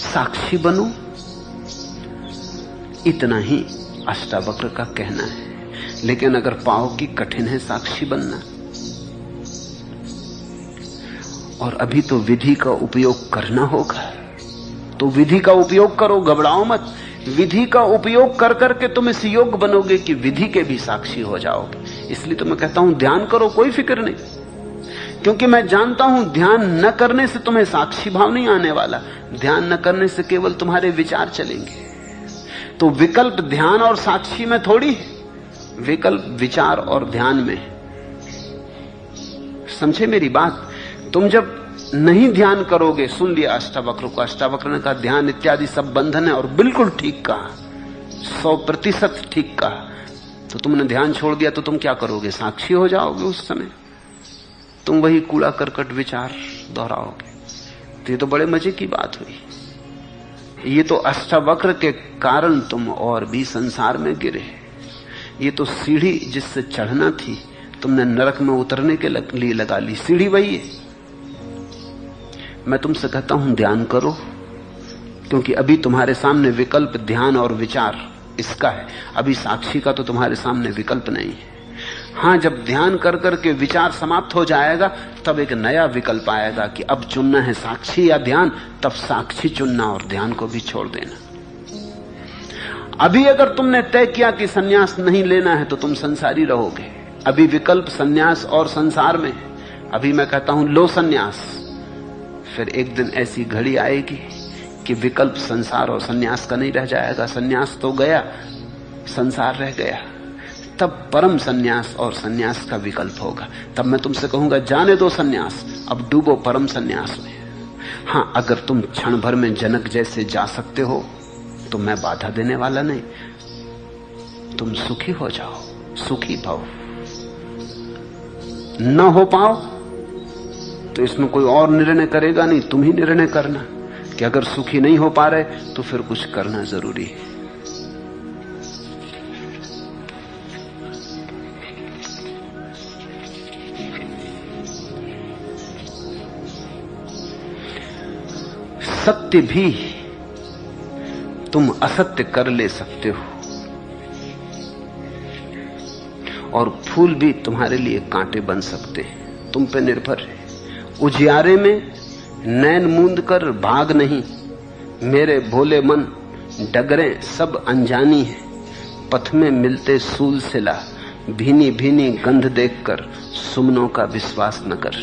साक्षी बनो, इतना ही अष्टावक्र का कहना है। लेकिन अगर पाओ कि कठिन है साक्षी बनना, और अभी तो विधि का उपयोग करना होगा, तो विधि का उपयोग करो, घबराओ मत। विधि का उपयोग कर करके तुम इस योग्य बनोगे कि विधि के भी साक्षी हो जाओगे। इसलिए तो मैं कहता हूं ध्यान करो, कोई फिक्र नहीं, क्योंकि मैं जानता हूं ध्यान न करने से तुम्हें साक्षी भाव नहीं आने वाला। ध्यान न करने से केवल तुम्हारे विचार चलेंगे। तो विकल्प ध्यान और साक्षी में थोड़ी है, विकल्प विचार और ध्यान में। समझे मेरी बात? तुम जब नहीं ध्यान करोगे, सुन लिया अष्टावक्र को, अष्टावक्र ने कहा ध्यान इत्यादि सब बंधन है, और बिल्कुल ठीक कहा, 100% ठीक कहा। तो तुमने ध्यान छोड़ दिया तो तुम क्या करोगे? साक्षी हो जाओगे। उस समय तुम वही कूड़ा करकट विचार दोहराओगे। तो ये तो बड़े मजे की बात हुई। ये तो अष्टावक्र के कारण तुम और भी संसार में गिरे। ये तो सीढ़ी जिससे चढ़ना थी तुमने नरक में उतरने के लिए लगा ली। सीढ़ी वही है। मैं तुमसे कहता हूं ध्यान करो, क्योंकि अभी तुम्हारे सामने विकल्प ध्यान और विचार इसका है। अभी साक्षी का तो तुम्हारे सामने विकल्प नहीं है। हां, जब ध्यान कर करके विचार समाप्त हो जाएगा तब एक नया विकल्प आएगा कि अब चुनना है साक्षी या ध्यान। तब साक्षी चुनना और ध्यान को भी छोड़ देना। अभी अगर तुमने तय किया कि सन्यास नहीं लेना है तो तुम संसारी रहोगे। अभी विकल्प सन्यास और संसार में। अभी मैं कहता हूं लो सन्यास, फिर एक दिन ऐसी घड़ी आएगी कि विकल्प संसार और सन्यास का नहीं रह जाएगा। सन्यास तो गया, संसार रह गया। तब परम सन्यास और सन्यास का विकल्प होगा। तब मैं तुमसे कहूंगा जाने दो सन्यास, अब डूबो परम सन्यास में। हां, अगर तुम क्षण भर में जनक जैसे जा सकते हो तो मैं बाधा देने वाला नहीं। तुम सुखी हो जाओ, सुखी भव। न हो पाओ तो इसमें कोई और निर्णय करेगा नहीं, तुम ही निर्णय करना कि अगर सुखी नहीं हो पा रहे तो फिर कुछ करना जरूरी है। सत्य भी तुम असत्य कर ले सकते हो, और फूल भी तुम्हारे लिए कांटे बन सकते हैं। तुम पे निर्भर है। उजियारे में नैन मूंद कर भाग नहीं, मेरे भोले मन डगरें सब अनजानी है। पथ में मिलते सूल सिला, भीनी भीनी गंध देखकर सुमनों का विश्वास न कर।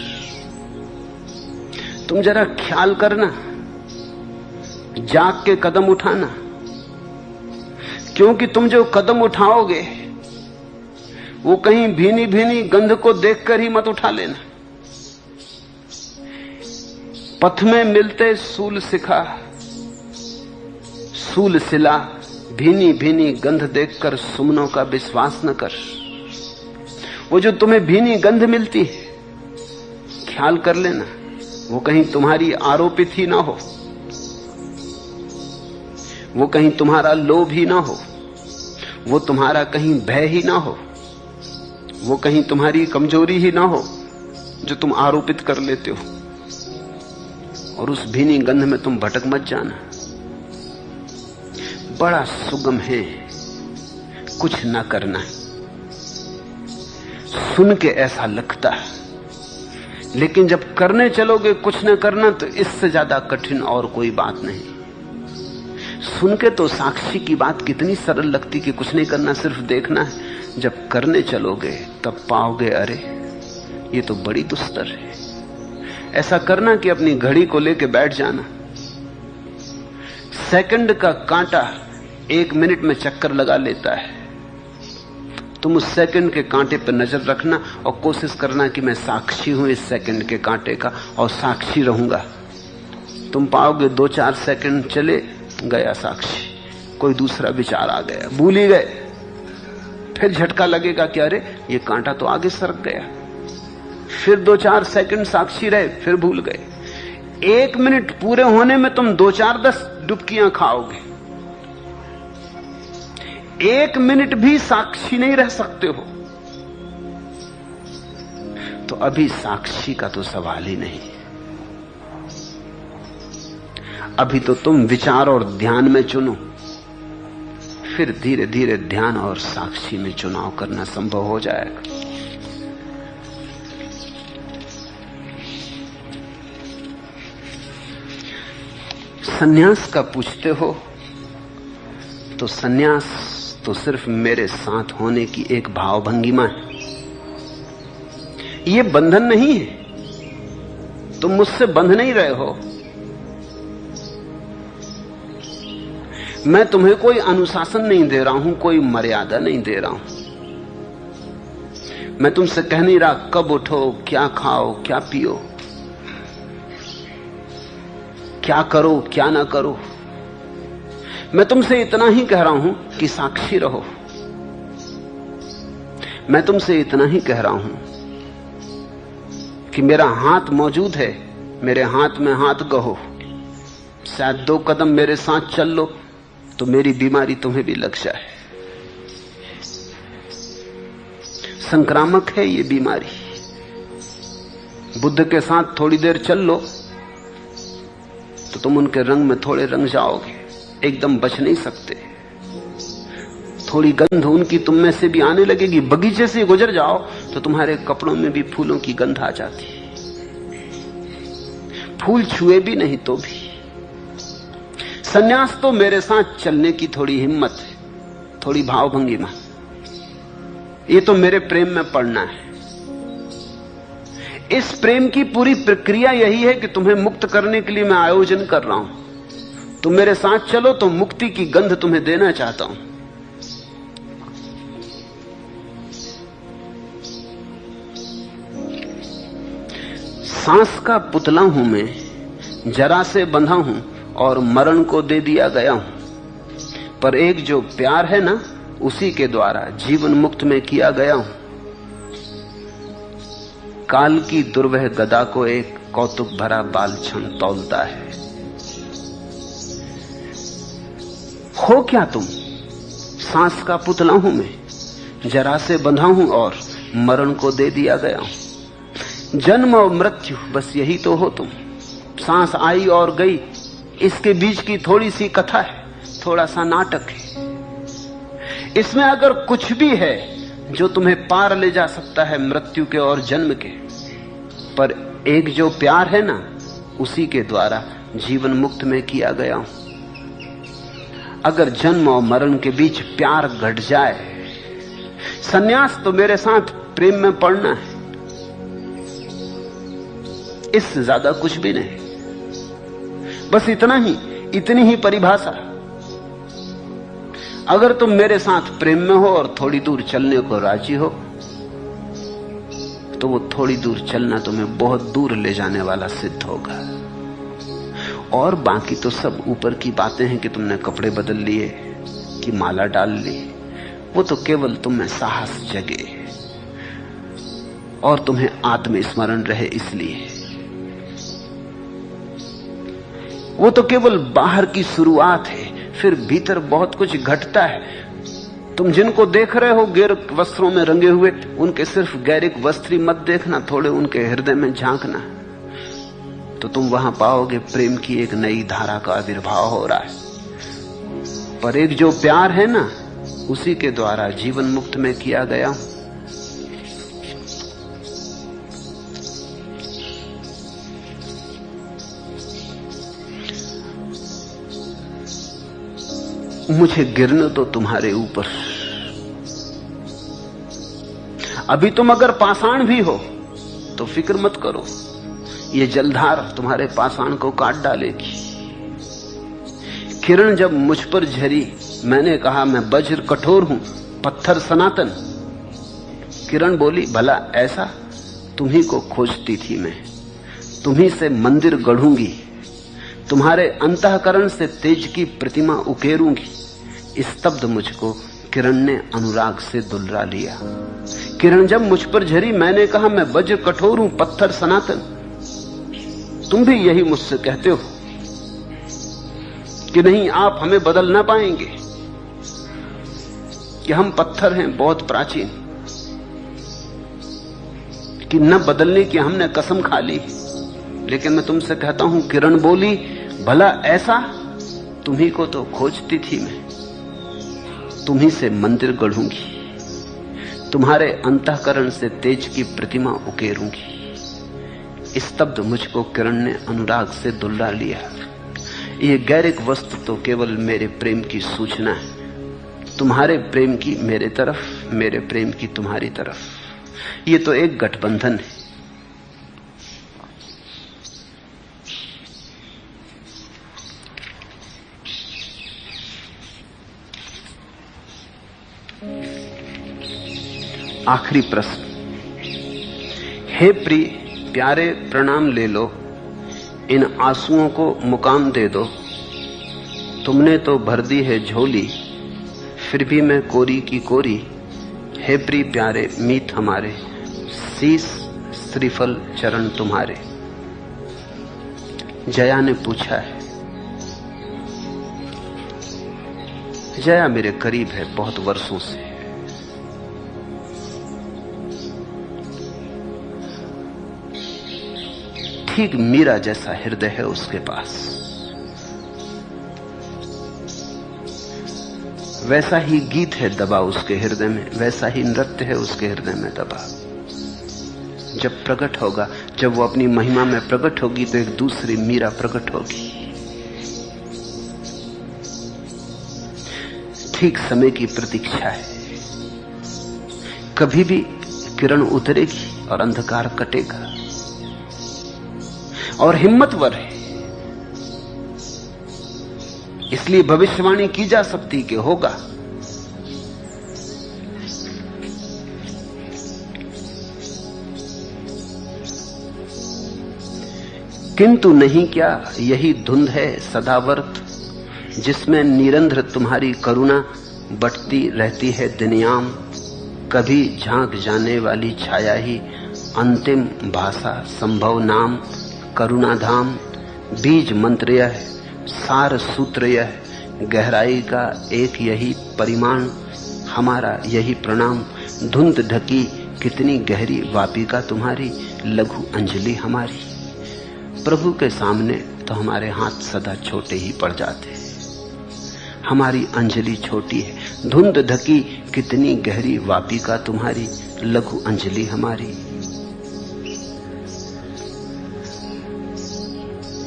तुम जरा ख्याल करना, जाग के कदम उठाना, क्योंकि तुम जो कदम उठाओगे वो कहीं भीनी भीनी गंध को देखकर ही मत उठा लेना। पथ में मिलते सूल सिखा, सूल सिला, भीनी भीनी गंध देखकर सुमनों का विश्वास न कर। वो जो तुम्हें भीनी गंध मिलती है, ख्याल कर लेना वो कहीं तुम्हारी आरोपित ही ना हो, वो कहीं तुम्हारा लोभ ही ना हो, वो तुम्हारा कहीं भय ही ना हो, वो कहीं तुम्हारी कमजोरी ही ना हो जो तुम आरोपित कर लेते हो। और उस भीनी गंध में तुम भटक मत जाना। बड़ा सुगम है कुछ ना करना। सुन के ऐसा लगता है, लेकिन जब करने चलोगे कुछ न करना, तो इससे ज्यादा कठिन और कोई बात नहीं। सुन के तो साक्षी की बात कितनी सरल लगती कि कुछ नहीं करना, सिर्फ देखना है। जब करने चलोगे तब पाओगे अरे ये तो बड़ी दुस्तर है। ऐसा करना कि अपनी घड़ी को लेके बैठ जाना। सेकंड का कांटा 1 मिनट में चक्कर लगा लेता है। तुम उस सेकंड के कांटे पर नजर रखना और कोशिश करना कि मैं साक्षी हूं इस सेकंड के कांटे का और साक्षी रहूंगा। तुम पाओगे 2-4 सेकंड चले गया साक्षी, कोई दूसरा विचार आ गया, भूल ही गए। फिर झटका लगेगा कि अरे ये कांटा तो आगे सरक गया। फिर 2-4 सेकंड साक्षी रहे, फिर भूल गए। 1 मिनट पूरे होने में तुम 2-4-10 डुबकियां खाओगे। 1 मिनट भी साक्षी नहीं रह सकते हो, तो अभी साक्षी का तो सवाल ही नहीं। अभी तो तुम विचार और ध्यान में चुनो, फिर धीरे धीरे ध्यान और साक्षी में चुनाव करना संभव हो जाएगा। सन्यास का पूछते हो तो सन्यास तो सिर्फ मेरे साथ होने की एक भावभंगिमा है। ये बंधन नहीं है, तुम मुझसे बंध नहीं रहे हो। मैं तुम्हें कोई अनुशासन नहीं दे रहा हूं, कोई मर्यादा नहीं दे रहा हूं। मैं तुमसे कह नहीं रहा कब उठो, क्या खाओ, क्या पियो, क्या करो, क्या ना करो। मैं तुमसे इतना ही कह रहा हूं कि साक्षी रहो। मैं तुमसे इतना ही कह रहा हूं कि मेरा हाथ मौजूद है, मेरे हाथ में हाथ गहो। शायद 2 कदम मेरे साथ चल लो तो मेरी बीमारी तुम्हें भी लग जाए। संक्रामक है ये बीमारी। बुद्ध के साथ थोड़ी देर चल लो तो तुम उनके रंग में थोड़े रंग जाओगे, एकदम बच नहीं सकते। थोड़ी गंध उनकी तुम में से भी आने लगेगी। बगीचे से गुजर जाओ तो तुम्हारे कपड़ों में भी फूलों की गंध आ जाती। फूल छुए भी नहीं तो भी। सन्यास तो मेरे साथ चलने की थोड़ी हिम्मत है, थोड़ी भावभंगिमा। ये तो मेरे प्रेम में पड़ना है। इस प्रेम की पूरी प्रक्रिया यही है कि तुम्हें मुक्त करने के लिए मैं आयोजन कर रहा हूं। तुम मेरे साथ चलो तो मुक्ति की गंध तुम्हें देना चाहता हूं। सांस का पुतला हूं मैं, जरा से बंधा हूं और मरण को दे दिया गया हूं। पर एक जो प्यार है ना, उसी के द्वारा जीवन मुक्त में किया गया हूं। काल की दुर्वह गदा को एक कौतुक भरा बाल क्षण तौलता है। हो क्या तुम? सांस का पुतला हूं मैं, जरा से बंधा हूं और मरण को दे दिया गया हूं। जन्म और मृत्यु, बस यही तो हो तुम। सांस आई और गई, इसके बीच की थोड़ी सी कथा है, थोड़ा सा नाटक है। इसमें अगर कुछ भी है जो तुम्हें पार ले जा सकता है मृत्यु के और जन्म के, पर एक जो प्यार है ना, उसी के द्वारा जीवन मुक्त में किया गया हूं। अगर जन्म और मरण के बीच प्यार घट जाए, सन्यास तो मेरे साथ प्रेम में पड़ना है, इससे ज्यादा कुछ भी नहीं। बस इतना ही, इतनी ही परिभाषा। अगर तुम मेरे साथ प्रेम में हो और थोड़ी दूर चलने को राजी हो, तो वो थोड़ी दूर चलना तुम्हें बहुत दूर ले जाने वाला सिद्ध होगा। और बाकी तो सब ऊपर की बातें हैं कि तुमने कपड़े बदल लिए, कि माला डाल ली। वो तो केवल तुम में साहस जगे और तुम्हें आत्मस्मरण रहे इसलिए। वो तो केवल बाहर की शुरुआत है, फिर भीतर बहुत कुछ घटता है। तुम जिनको देख रहे हो गैरिक वस्त्रों में रंगे हुए, उनके सिर्फ गैरिक वस्त्र ही मत देखना, थोड़े उनके हृदय में झांकना, तो तुम वहां पाओगे प्रेम की एक नई धारा का आविर्भाव हो रहा है। पर एक जो प्यार है ना, उसी के द्वारा जीवन मुक्त में किया गया हूं। मुझे गिरने दो तुम्हारे ऊपर। अभी तुम अगर पाषाण भी हो तो फिक्र मत करो, ये जलधार तुम्हारे पाषाण को काट डालेगी। किरण जब मुझ पर झरी, मैंने कहा मैं वज्र कठोर हूं, पत्थर सनातन। किरण बोली, भला ऐसा? तुम्ही को खोजती थी मैं, तुम्ही से मंदिर गढ़ूंगी, तुम्हारे अंतःकरण से तेज की प्रतिमा उकेरूंगी। स्तब्ध मुझको किरण ने अनुराग से दुलरा लिया। किरण जब मुझ पर झरी, मैंने कहा मैं वज्र कठोर हूं, पत्थर सनातन। तुम भी यही मुझसे कहते हो कि नहीं, आप हमें बदल ना पाएंगे, कि हम पत्थर हैं बहुत प्राचीन, कि न बदलने की हमने कसम खा ली। लेकिन मैं तुमसे कहता हूं, किरण बोली, भला ऐसा? तुम्ही को तो खोजती थी मैं, तुम्ही से मंदिर गढ़ूंगी, तुम्हारे अंतःकरण से तेज की प्रतिमा उकेरूंगी। स्तब्ध मुझको किरण ने अनुराग से दुलरा लिया। ये गैरिक वस्तु तो केवल मेरे प्रेम की सूचना है, तुम्हारे प्रेम की मेरे तरफ, मेरे प्रेम की तुम्हारी तरफ। ये तो एक गठबंधन है। आखिरी प्रश्न। हे प्रिय प्यारे प्रणाम ले लो, इन आंसुओं को मुकाम दे दो। तुमने तो भर दी है झोली, फिर भी मैं कोरी की कोरी। हे प्रिय प्यारे मीत हमारे, शीस श्रीफल चरण तुम्हारे। जया ने पूछा है। जया मेरे करीब है बहुत वर्षों से। ठीक मीरा जैसा हृदय है उसके पास, वैसा ही गीत है दबा उसके हृदय में, वैसा ही नृत्य है उसके हृदय में दबा। जब प्रकट होगा, जब वो अपनी महिमा में प्रकट होगी, तो एक दूसरी मीरा प्रकट होगी। ठीक समय की प्रतीक्षा है। कभी भी किरण उतरेगी और अंधकार कटेगा। और हिम्मतवर है, इसलिए भविष्यवाणी की जा सकती कि होगा। किंतु नहीं क्या यही धुंध है सदावर्त, जिसमें निरंतर तुम्हारी करुणा बटती रहती है दिनयाम। कभी झांक जाने वाली छाया ही अंतिम भाषा संभव नाम। करुणाधाम बीज मंत्र यह, सार सूत्र यह, गहराई का एक यही परिमाण। हमारा यही प्रणाम, धुंध ढकी कितनी गहरी वापिका तुम्हारी, लघु अंजलि हमारी। प्रभु के सामने तो हमारे हाथ सदा छोटे ही पड़ जाते हैं। हमारी अंजलि छोटी है। धुंध ढकी कितनी गहरी वापिका तुम्हारी, लघु अंजलि हमारी।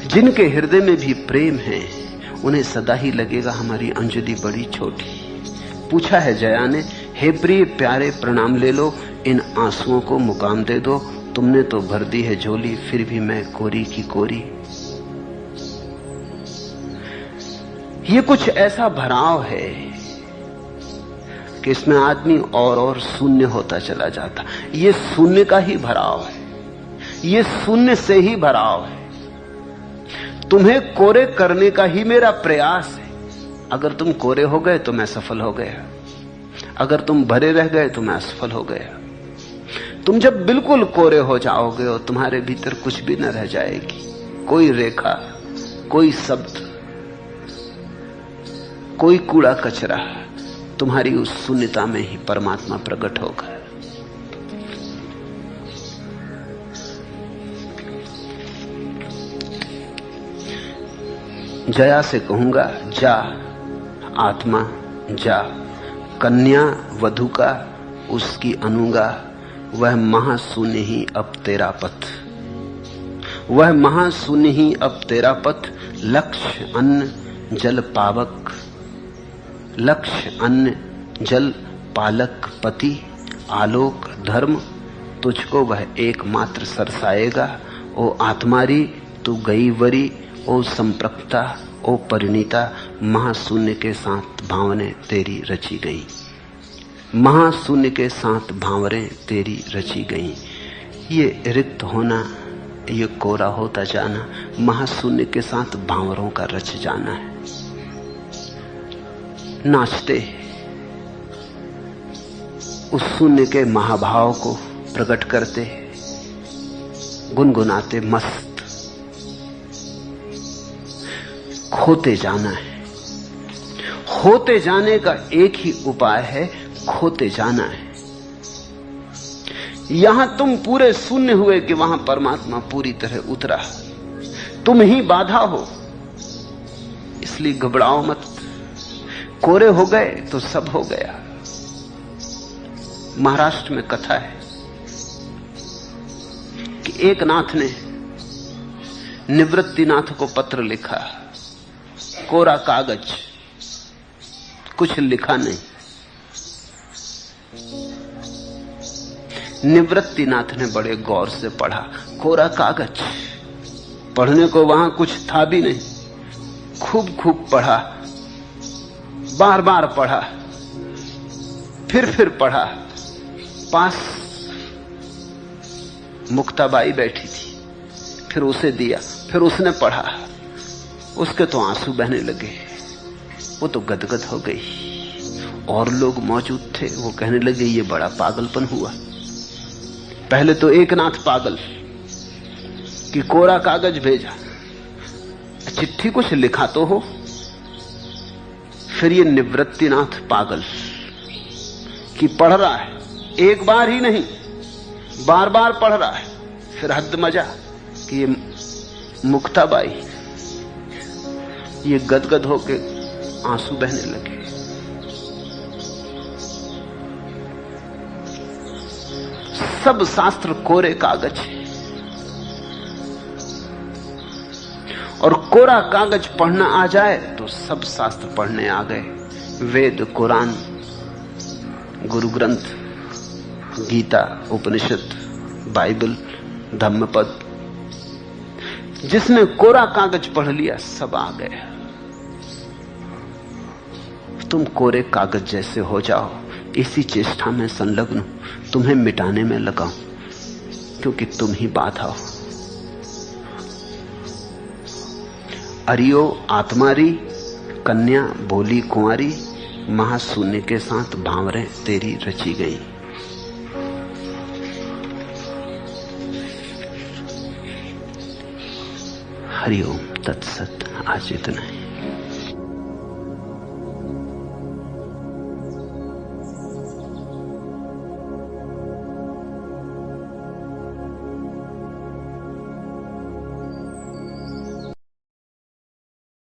जिनके हृदय में भी प्रेम है, उन्हें सदा ही लगेगा हमारी अंजलि बड़ी छोटी। पूछा है जया ने, हे प्रिय प्यारे प्रणाम ले लो, इन आंसुओं को मुकाम दे दो। तुमने तो भर दी है झोली, फिर भी मैं कोरी की कोरी। ये कुछ ऐसा भराव है कि इसमें आदमी और शून्य होता चला जाता। ये शून्य का ही भराव है, ये शून्य से ही भराव है। तुम्हें कोरे करने का ही मेरा प्रयास है। अगर तुम कोरे हो गए तो मैं सफल हो गया, अगर तुम भरे रह गए तो मैं असफल हो गया। तुम जब बिल्कुल कोरे हो जाओगे और तुम्हारे भीतर कुछ भी न रह जाएगी, कोई रेखा, कोई शब्द, कोई कूड़ा कचरा, तुम्हारी उस शून्यता में ही परमात्मा प्रकट होगा। जया से कहूंगा, जा आत्मा जा, कन्या वधू का उसकी अनुंगा, वह महाशून्य ही अब तेरा पथ, वह महाशून्य ही अब तेरा पथ। लक्ष्य अन्न जल पावक, लक्ष्य अन्न जल पालक पति, आलोक धर्म तुझको वह एकमात्र सरसाएगा। ओ आत्मारी तू गई वरी, ओ संप्रक्ता ओ परिणीता, महाशून्य के साथ भावने तेरी रची गई, महाशून्य के साथ भावरें तेरी रची गई। ये रिक्त होना, ये कोरा होता जाना, महाशून्य के साथ भावरों का रच जाना है। नाचते उस शून्य के महाभाव को प्रकट करते, गुनगुनाते मस्त खोते जाना है। होते जाने का एक ही उपाय है, खोते जाना है। यहां तुम पूरे शून्य हुए कि वहां परमात्मा पूरी तरह उतरा, तुम ही बाधा हो, इसलिए घबराओ मत। कोरे हो गए तो सब हो गया। महाराष्ट्र में कथा है कि एक नाथ ने निवृत्तिनाथ को पत्र लिखा, कोरा कागज, कुछ लिखा नहीं। निवृत्तिनाथ ने बड़े गौर से पढ़ा, कोरा कागज, पढ़ने को वहां कुछ था भी नहीं। खूब खूब पढ़ा, बार बार पढ़ा, फिर पढ़ा। पास मुक्ताबाई बैठी थी, फिर उसे दिया, फिर उसने पढ़ा, उसके तो आंसू बहने लगे, वो तो गदगद हो गई। और लोग मौजूद थे, वो कहने लगे ये बड़ा पागलपन हुआ। पहले तो एक नाथ पागल कि कोरा कागज भेजा, चिट्ठी कुछ लिखा तो हो। फिर ये निवृत्तिनाथ पागल कि पढ़ रहा है, एक बार ही नहीं बार बार पढ़ रहा है। फिर हद मजा कि ये मुक्ताबाई, ये गदगद होके आंसू बहने लगे। सब शास्त्र कोरे कागज है, और कोरा कागज पढ़ना आ जाए तो सब शास्त्र पढ़ने आ गए। वेद, कुरान, गुरु ग्रंथ, गीता, उपनिषद, बाइबल, धम्मपद, जिसने कोरा कागज पढ़ लिया सब आ गया। तुम कोरे कागज जैसे हो जाओ, इसी चेष्टा में संलग्न, तुम्हें मिटाने में लगाओ, क्योंकि तुम ही बाधा हो। अरियो आत्मारी, कन्या बोली कुंवारी, महाशून्य के साथ भावरें तेरी रची गई। हरिओम तत्सत। आज इतना है।